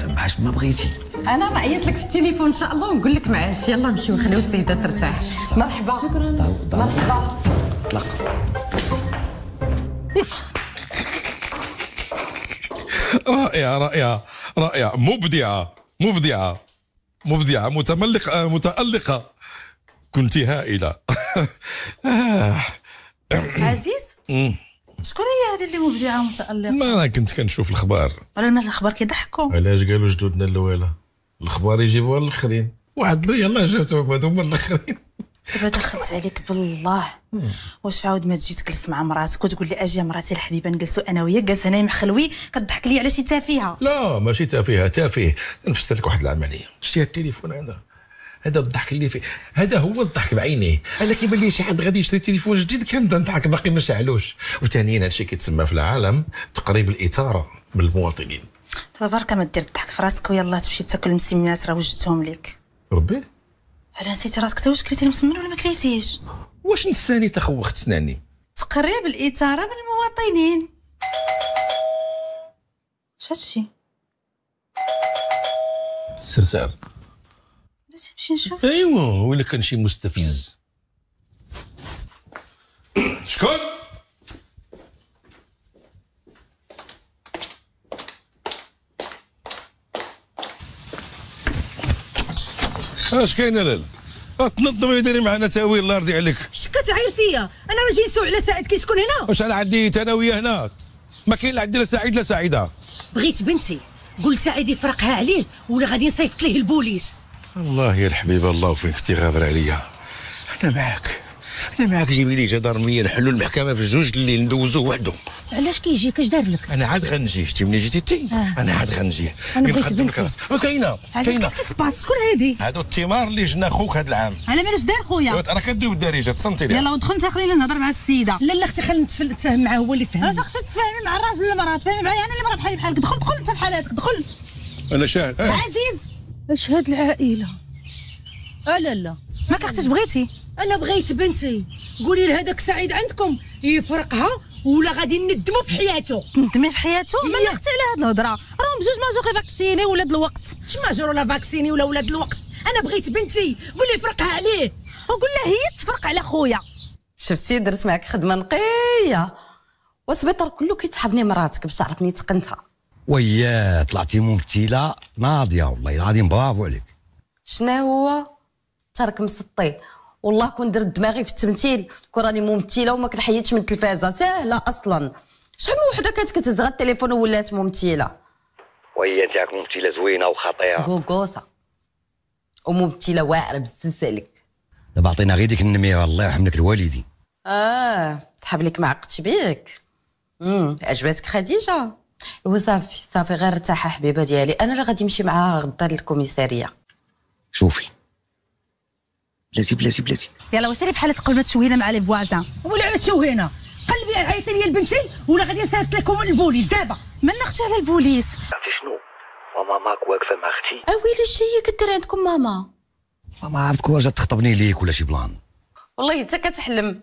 S19: معاش
S1: ما بغيتي.
S6: انا نعيط لك في التليفون ان شاء الله ونقول لك معاش. يلا نمشيو نخليو السيده ترتاح. مرحبا.
S19: شكرا.
S6: مرحبا.
S1: نتلاقاو.
S8: رائعة مبدعة متألقة كنت هائلة.
S7: عزيز شكون هي هذه اللي مبدعه ومتألقه؟
S8: ما انا كنت كنشوف الاخبار.
S7: ولا المات الاخبار كيضحكوا.
S8: علاش قالوا جدودنا الاولى الاخبار يجيبوها الاخرين، واحد يلاه جاتهم هذوما الاخرين.
S7: دابا دخلت عليك بالله، واش عاود ما تجي تجلس مع مراتك وتقول لي اجي مراتي الحبيبه نجلسوا انا وياك، جالس هنايا محخلوي كتضحك لي على شي تافهه؟
S8: لا ماشي تافه، نفسر لك واحد العمليه. شتي التليفون هذا الضحك اللي فيه، هذا هو الضحك بعينيه. انا كيبان لي شي حد غادي يشري تليفون جديد كنبدا نضحك باقي ما شعلوش. وثانيا هادشي كيتسمى في العالم تقريب الاثاره من المواطنين.
S7: دابا بركه ما دير الضحك في راسك ويلا تمشي تاكل المسمنات راه وجدتهم لك.
S8: ربي
S7: على نسيتي راسك تا واش كليتي المسمن ولا ما كليتيش؟
S8: واش نساني تخوخت سناني؟
S7: تقريب الاثاره من المواطنين. اش هادشي؟
S8: السرسار.
S7: بس نمشي نشوف.
S8: ايوا ولا كان شي مستفز. شكون؟ اش كاين لالا؟ تنظمي ديري معنا تاويل الله يرضي عليك.
S5: اش كتعاير فيا؟ انا راه جاي نسول على سعيد كيسكن هنا.
S8: واش انا عندي انا وياه هنا؟ ما كاين لا عندي لا سعيد لا سعيده.
S5: بغيت بنتي قول لسعيد يفرقها عليه ولا غادي نصيفط ليه البوليس.
S8: الله يا الحبيبه الله وفيك كنتي غابر عليا. انا معاك جيبي لي جدارميه نحلوا المحكمه في جوج اللي ندوزوه وحده.
S5: علاش كيجيك اش دار لك؟
S8: انا عاد غنجي شتي ملي جيتي انت انا عاد غنجي.
S5: انا بغيت بنتي.
S8: كاينه
S7: عزيز كيس باس شكون هادي؟
S8: هادو الثمار اللي جنا خوك هاد العام.
S7: انا مالوش دار خويا.
S8: راه كدوي بالدارجه تصنتي ليها.
S7: يلا ودخل انت خلينا نهضر مع السيده.
S5: لا اختي خلينا نتفاهم معاه هو اللي فهم.
S7: اش خصك تفاهمي مع الراجل المراه تفاهمي معايا انا اللي مرا بحالك. دخل انت بحالاتك دخل.
S8: انا شاهد.
S7: عزيز
S5: اش هاد العائله؟ لا
S7: ما كختش بغيتي؟
S5: انا بغيت بنتي. قولي لهذاك سعيد عندكم يفرقها ولا غادي ندمو في حياته.
S7: ندمي في حياته؟ ما اختي على هاد الهضره، راهم بجوج ماجور فاكسيني ولاد الوقت.
S5: اش ماجور ولا فاكسيني ولا ولاد الوقت؟ انا بغيت بنتي قولي يفرقها عليه
S7: وقول لها هي تفرق على خويا.
S6: شفتي درت معك خدمه نقيه والسبيطار كله كيتحبني مراتك باش تعرفني تقنتها.
S1: وياه طلعتي ممثله ناضيه والله العظيم برافو عليك.
S6: شنو هو ترك مسطي والله كون درت دماغي في التمثيل كون راني ممثله وما كنحيدش من التلفازه ساهله اصلا. شحال من وحده كانت كتهز غير التليفون وولات ممثله.
S1: وهي انت راك ممثله زوينه وخطيره
S6: كوكوسه وممثله واعره بزز عليك.
S1: دابا عطينا غير ديك النميره الله يرحم لك الوالدين.
S6: تحب لك ما عقدتش بيك. عجباتك خديجه؟ وصافي غير ارتاح حبيبه ديالي، انا اللي غادي نمشي معاها غدا للكوميساريه.
S1: شوفي بلاتي
S7: يلا وسيري بحال تقبل ما تشوهينا مع لي بوازان.
S5: ولا على تشوهينا قلبي عيطي لي لبنتي ولا غادي نصيفط لكم البوليس دابا.
S7: من اختي على البوليس؟
S2: عرفتي شنو؟ ماماك واقفه مع اختي.
S6: ويلي شي كدير عندكم ماما؟
S1: ما عرفت كون جات تخطبني ليك ولا شي بلان.
S6: والله حتى كتحلم.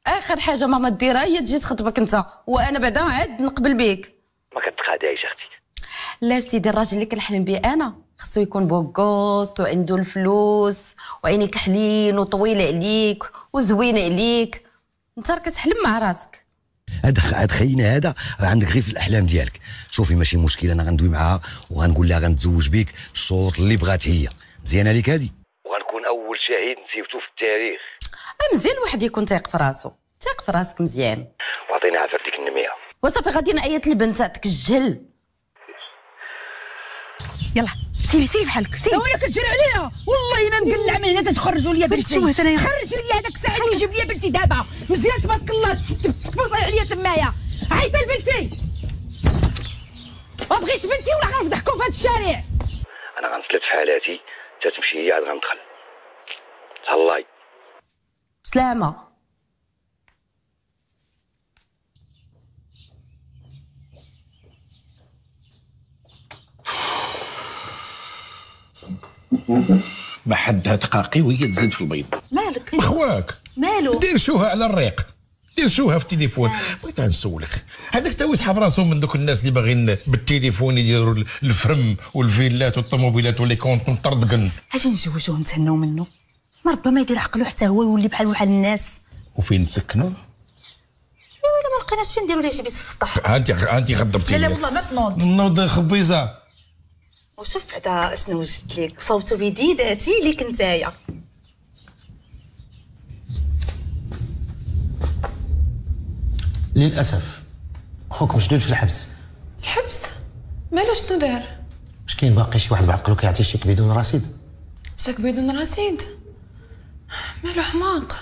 S6: اخر حاجه ماما ديرها هي تجي تخطبك انت، وانا بعدا عاد نقبل بيك.
S2: ما كتقادايش اختي.
S6: لا سيدي، الراجل اللي كنحلم به انا خصو يكون بوغوست وعنده الفلوس وعينيه كحلين وطويل عليك وزوين عليك. انت راه كتحلم مع راسك.
S1: هاد خينا هذا عندك غير في الاحلام ديالك. شوفي ماشي مشكل، انا غندوي معاها وغنقول لها غنتزوج بيك بالشروط اللي بغات هي. مزيانه ليك هادي؟
S2: وغنكون اول شهيد نسيبتو في التاريخ.
S6: مزيان واحد يكون تايق في راسو. تايق في راسك مزيان.
S2: وعطيني عفر ديك النميه.
S6: وصافي غادي نعيط للبنت تاعك الجهل.
S7: يلا سيري بحالك سيري.
S5: ولا كتجري عليها والله ما مقلع من هنا تخرجوا لي بنتي. خرج لي هذاك الساعه ويجيب لي بنتي دابا. مزيان تبارك الله تبوصي عليا تمايا. عيطي لبنتي. وبغيت بنتي ولا غنفضحكم في هذا الشارع.
S2: انا غنسلت في حالاتي تتمشي هي عاد غندخل. تهلاي.
S6: بسلامه.
S8: ما حدها تقاقي وهي تزيد في البيض.
S7: مالك؟
S8: مخواك
S7: مالو؟
S8: دير شوها على الريق، دير شوها في التليفون. بغيت نسولك، هذاك تا يسحب راسو من دوك الناس اللي باغيين بالتليفون يديروا الفرم والفيلات والطوموبيلات واللي كونط مطردقن.
S7: اجي نجوجوه نتهناو منه، ما ربما يدير عقلو حتى هو يولي بحال الناس.
S8: وفين نسكنوا؟
S7: ايوا ما لقيناش فين نديرو ليه شي بيت السطح.
S8: انت غضبتيني.
S7: لا والله ما تنوض.
S8: نوض خبيزه.
S7: وشوف بعدا شنو وجدت لك، صوتو بديداتي ليك نتايا.
S20: للاسف خوك مشدود في الحبس.
S19: الحبس؟ مالو شنو دار؟
S20: واش كاين باقي شي واحد بعقلو كيعطي شيك بدون رصيد؟
S19: شاك بدون رصيد؟ مالو حماق.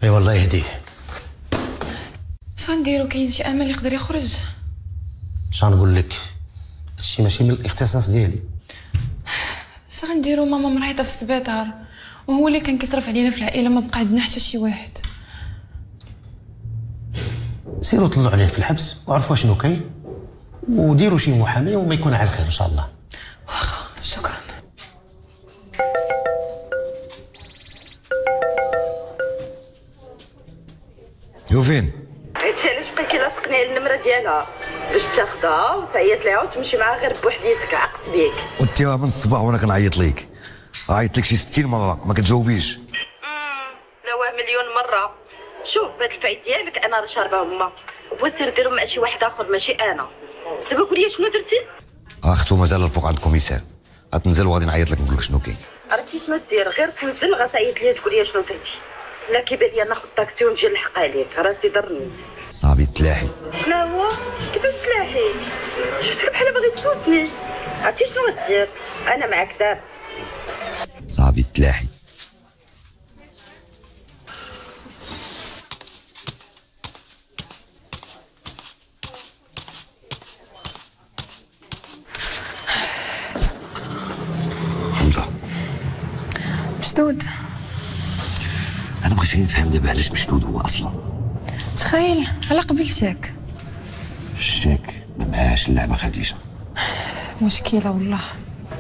S20: اي والله يهديه.
S19: اش غنديرو؟ كاين شي امل يقدر يخرج؟
S20: اش غنقول لك، هادشي ماشي من الاختصاص ديالي.
S19: اش غنديرو؟ ماما مريضه في السبيطار وهو اللي كان كيصرف علينا في العائله، ما بقى عندنا حتى شي واحد.
S20: سيروا طلعوا عليه في الحبس وعرفوا شنو كاين وديروا شي محامي وما يكون على خير ان شاء الله.
S19: واخا شكرا.
S1: يوفين
S22: هادشي علاش بقيتي لاصقني على النمره ديالها باش تاخدها وتعيط ليها وتمشي معاها غير بوحديتك. عقت بيك
S1: وانت من الصباح وانا كنعيط ليك، عيطت لك شي 60 مره ما كتجاوبيش.
S22: لا واه مليون مره. شوف بهاد الفايت ديالك انا راه شاربه هما، وسير ديرهم مع شي واحد اخر ماشي انا. دابا قول لي شنو درتي؟
S1: اختو مازال الفوق عند الكوميسار، غتنزل وغادي نعيط لك نقول لك شنو كاين.
S22: راه كيف ما دير غير تنزل غتعيط ليا تقول لي شنو درتي. لا كيبان لي ناخذ طاكسي ونجي نلحق عليك، راسي ضرني.
S1: صافي تلاحي.
S22: شنو هو؟ كيفاش تلاحي؟ شفتك بحال باغي تفوتني. عرفتي شنو غدير؟ انا معاك دابا.
S1: صافي تلاحي. حمزه
S19: مشدود.
S1: انا بغيت نفهم دابا علاش مشدود هو اصلا.
S19: تخيل على قبل شاك.
S1: الشاك ما معاش اللعبه خديجه.
S19: مشكله والله.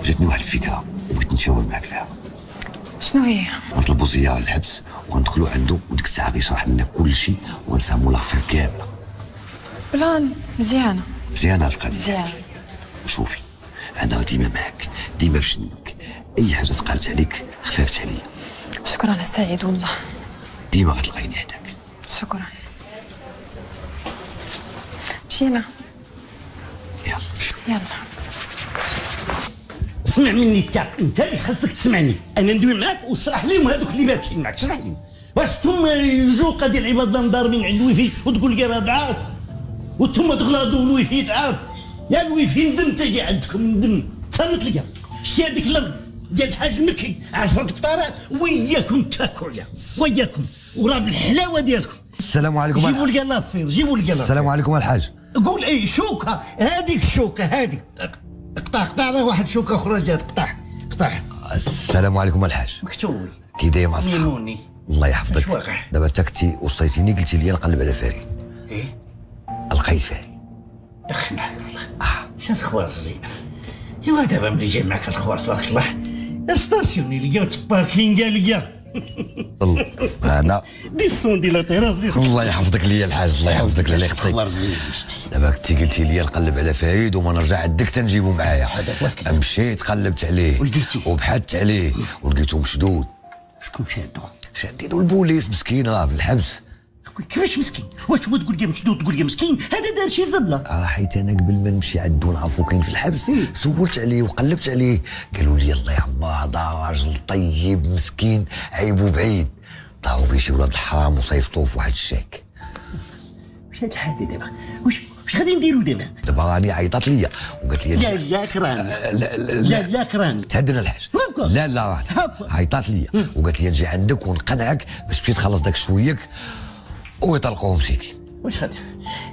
S1: جاتني واحد الفكره وبغيت نتشاور معاك فيها.
S19: شنو هي؟
S1: نطلبوا زياره للحبس وندخلوا عنده وديك الساعه غيشرح لنا كل شيء ونفهموا لافير كامله.
S19: بلان مزيانه.
S1: مزيانه هاد القضيه.
S19: مزيانه.
S1: شوفي انا ديما معاك، ديما في شنك، اي حاجه تقالت عليك خفافت عليا.
S19: شكرا سعيد والله.
S1: ديما غتلقيني حداك.
S19: شكرا. مشينا. يلا.
S16: اسمع مني انت اللي خاصك تسمعني. انا ندوي معاك واشرح لهم هذوك اللي باركين معاك. شرح لهم واش انتم الجوقه ديال العباد الله مضاربين على الويفي وتقول لي راه ضعاف، وانتم تغلاضوا الويفي ضعاف. يا الويفي ندم تجي عندكم ندم تصنت ليا. شتي هذيك الارض ديال الحاج مكي 10 قطارات وياكم تاكلوا عليها وياكم وراه بالحلاوه ديالكم.
S1: السلام عليكم.
S16: جيبوا لي لافير، جيبوا لي لافير.
S1: السلام عليكم الحاج.
S16: قول اي شوكه، هذيك الشوكه هذيك قطع راه واحد شوكه اخرى جات قطع.
S1: السلام عليكم الحاج.
S16: مكتوب
S1: كي داير مع الصحة؟
S16: ميموني
S1: الله يحفظك.
S16: اش واقع؟
S1: دابا انت كنتي وصيتيني قلتي لي نقلب على فريد.
S16: ايه
S1: لقيت فريد.
S16: يا اخي الله شاد الاخبار الزينه. ايوا دابا ملي جاي معاك الاخبار تبارك الله ستاسيوني ليا وتباركينغا ليا.
S1: انا
S16: ديسوندي لا تيراس
S1: الله يحفظك ليا الحاج، الله يحفظك الله يخطيك. دابا كنتي قلتي لي نقلب على فريد وما نرجع عندك تنجيبو معايا. مشيت قلبت عليه وبحثت عليه ولقيتو مشدود.
S16: شكون شادو؟
S1: شادينو البوليس مسكين راه في الحبس.
S16: كيفاش مسكين؟ واش هو تقول لي مشدود تقول لي مسكين؟ هذا دار شي زبله.
S1: حيت انا قبل ما نمشي عندو نعرفو كاين في الحبس سولت عليه وقلبت عليه قالوا لي الله يرحمه هذا راجل طيب مسكين عيبو بعيد. طاو بيه شي ولاد الحرام وصيفطوه في واحد الشاك.
S16: واش هاد الحاجه دابا؟ واش غادي نديرو دابا؟
S1: دابا راني عيطات ليا وقالت لي
S16: لا كراني لا كراني
S1: تهدنا الحاج. لا راني عيطات ليا وقالت لي نجي عندك ونقنعك باش تمشي تخلص داك شويك ويطلقوه مسيكي.
S16: واش غادي؟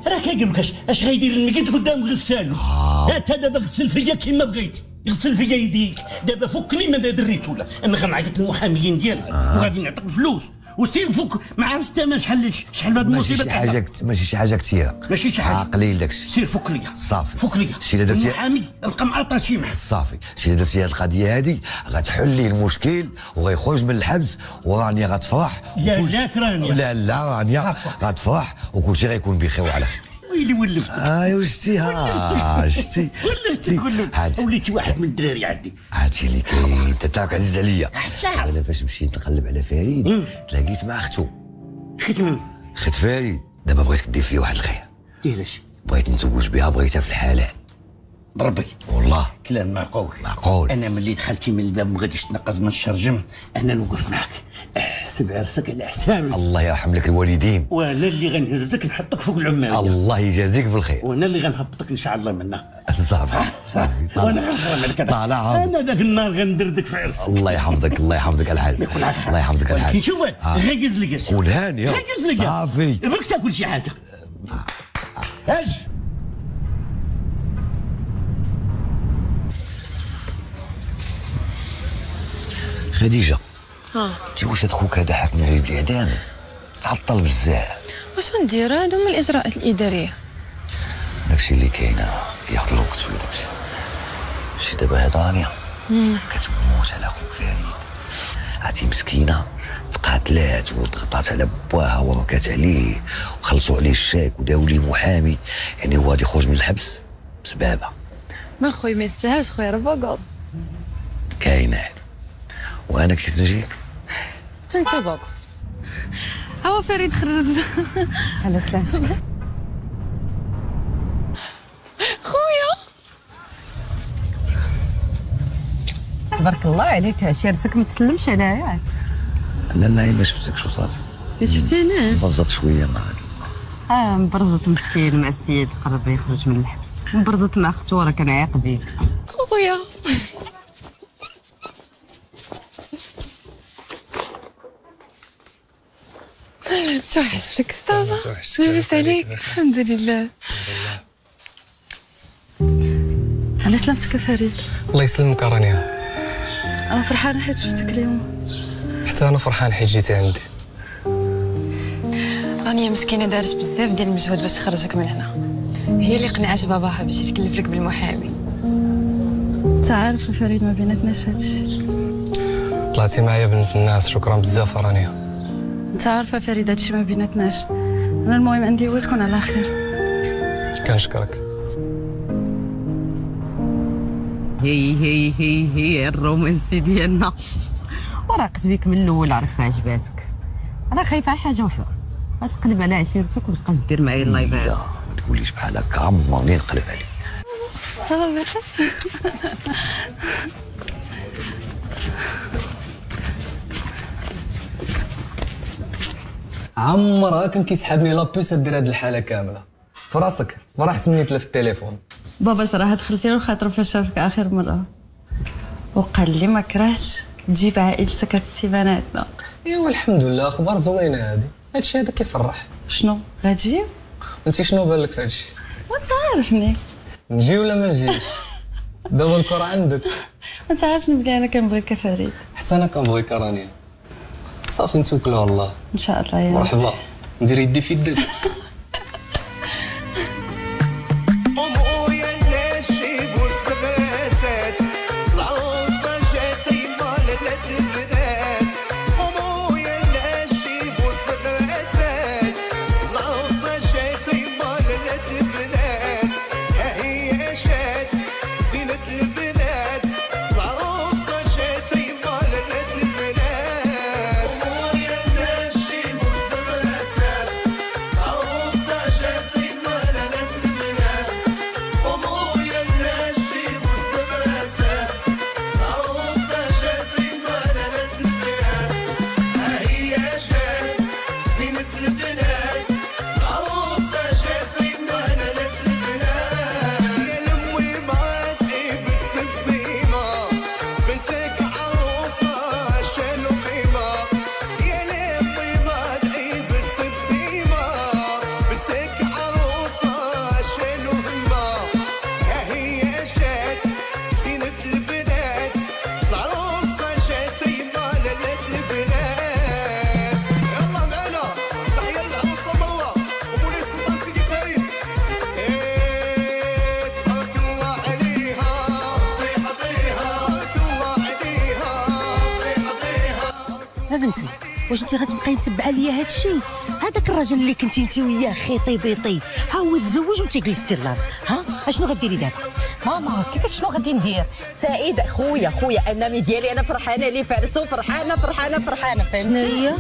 S16: راه كيقول اش غيدير الميت قدام غسالو؟ هات دابا غسل فيا كيما بغيت، غسل فيا يديك، دابا فكني من هذا الريت ولا انا غنعيط للمحاميين ديالك وغادي نعطيك الفلوس وسير فك. ما عرفتش الثمن شحال هاد المصيبه.
S1: ماشي شي حاجه كثيره،
S16: ماشي شي حاجه
S1: قليل داكشي.
S16: سير فك ليا
S1: صافي
S16: فك ليا.
S1: شي اللي درتي
S16: المحامي بقى معطاشي معاه.
S1: صافي شي اللي درتي هاد القضيه هادي غتحل ليه المشكل وغيخرج من الحبس ورانيا غتفرح.
S16: لا رانيا
S1: لا رانيا غتفرح وكلشي غيكون بخير وعلى خير.
S16: ويلي ولفت.
S1: شتي
S16: شتي وليتي واحد من الدراري عندي.
S1: هادشي اللي كاين. انت تاك عزيز عليا. انا فاش مشيت نقلب على فريد تلاقيت مع اختو. خت فريد دابا بغيتك دير فيا واحد الخير.
S16: دير
S1: بغيت نتزوج بها بغيتها في الحلال.
S16: بربي
S1: والله
S16: كلام
S1: معقول.
S16: انا ملي دخلتي من الباب ما غاديش تنقص من الشرجم، انا نوقف معاك احسب عرسك على حسابي.
S1: الله يرحم لك الوالدين.
S16: وانا اللي غنهزك نحطك فوق العمال.
S1: الله يجازيك بالخير.
S16: وانا اللي غنهبطك ان شاء الله منا.
S1: صافي
S16: وانا غنخرم عليك انا ذاك النهار غندردك في عرسك.
S1: الله يحفظك الله يحفظك الحاج. الله يحفظك الحاج.
S16: كي شوف غيز لي
S1: قول هاني
S16: غيز لي
S1: صافي
S16: برك تاكل شي حاجه. اش
S1: خديجه انت واش هاد خوك هذا حاكم عليه بالاعدام؟ تعطل بزاف.
S19: واش ندير؟ هادو هما الاجراءات الاداريه.
S1: داكشي اللي كاين ياخذ الوقت شويه. شي دابا هاد رانيا كتموت على خوك فريد. عرفتي مسكينه تقاتلات وضغطات على باها وبكات عليه وخلصوا عليه الشاك وداو ليه محامي. يعني هو غادي يخرج من الحبس بسبابها.
S19: ما خويا ما يستاهلش خويا رباكوط.
S1: كاين هاد وانا كيف نجيك
S19: انت باكوط. هو فريد خرج.
S3: على سلامتك
S19: خويا.
S3: تبارك الله عليك عشيرتك ما تسلمش عليها ياك.
S1: لا ما شفتكش وصافي.
S3: ما شفتيناش؟
S1: برزت شويه معاك.
S3: مبرزت مسكين مع السيد قرب يخرج من الحبس. مبرزت مع اختو راه كنعيق بيك.
S19: خويا توحشتك صافا. لاباس عليك؟ الحمد لله.
S3: على سلامتك فريد.
S4: الله يسلمك رانيا.
S3: انا فرحانه حيت شفتك اليوم.
S4: حتى انا فرحان حيت جيتي عندي.
S19: رانيا مسكينه دارت بزاف ديال المجهود باش تخرجك من هنا. هي اللي قنعت باباها باش يتكلف لك بالمحامي.
S3: انت عارف فريد ما بيناتناش هادشي.
S4: طلعتي معايا بنت الناس. شكرا بزاف رانيا.
S3: انت عارفه فريد هادشي ما بيناتناش. انا المهم عندي هو تكون على خير.
S4: كنشكرك.
S3: هي الرومانسي ديالنا. وراقت بيك من الاول عرفت عجباتك. انا خايفه على حاجه وحده، غتقلب على عشيرتك وتبقى دير معايا اللايفات.
S1: لا ما تقوليش بحال هكا عمرني نقلب عليك.
S4: عمرها كان كيسحبني لابوس دير هاد الحاله كامله في راسك. فرحت مني تلف التليفون.
S3: بابا صراحه دخلتي له خاطر فاش شافك اخر مره وقال لي ما كرهتش تجيب عائلتك هاد السيماناتنا.
S4: ايوا الحمد لله اخبار زوينه هادي. هادشي هذا كيفرح.
S3: شنو غتجي؟
S4: انت شنو بان لك في هادشي؟
S19: وانت عارفني
S4: نجي ولا ما نجيش؟ دابا الكره عندك.
S19: وانت عارفني بلي انا كنبغيك فريد.
S4: حتى انا كنبغيك رانيا. صافي نتوكلوا على الله.
S19: ان شاء الله يا
S4: مرحبا، ندير يدي في يدك.
S5: بنتي واش انت غتبقاي متبعه ليا هذا الشيء؟ هذاك الراجل اللي كنتي انت وياه خيطي بيطي ها هو تزوج وانت جلستي للارض، ها اشنو غديري دابا؟
S3: ماما كيفاش شنو غادي ندير؟ سعيد خويا النامي ديالي انا فرحانه ليه فارسو فرحانه فهمتي؟
S5: شنو هي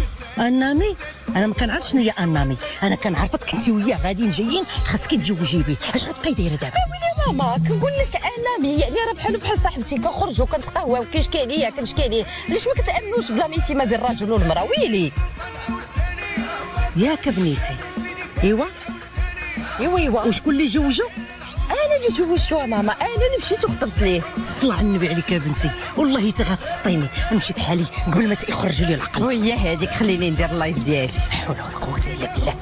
S5: النامي؟ انا ما كنعرفش شنو هي النامي، انا كنعرفك كنتي وياه غاديين جايين خاصك تزوجي به، اش غتبقاي دايره دابا؟
S3: ويلي ماما كنقول لك انامي يعني راه بحال صاحبتي كنخرجوا كنتقهواو كنشكي ليا علاش ما كتامنوش بلا ميتي ما بين الرجل والمراه ويلي
S5: ياك بنيتي. ايوا وشكون اللي جوجو؟
S3: انا اللي جوجتو ماما، انا اللي مشيت وخطبت ليه.
S5: الصلاة على النبي عليك يا بنتي، والله حتى غتسطيني نمشي بحالي قبل ما تخرج لي العقل.
S3: وهي هذيك خليني ندير اللايف ديالي.
S5: لا حول ولا قوة الا بالله.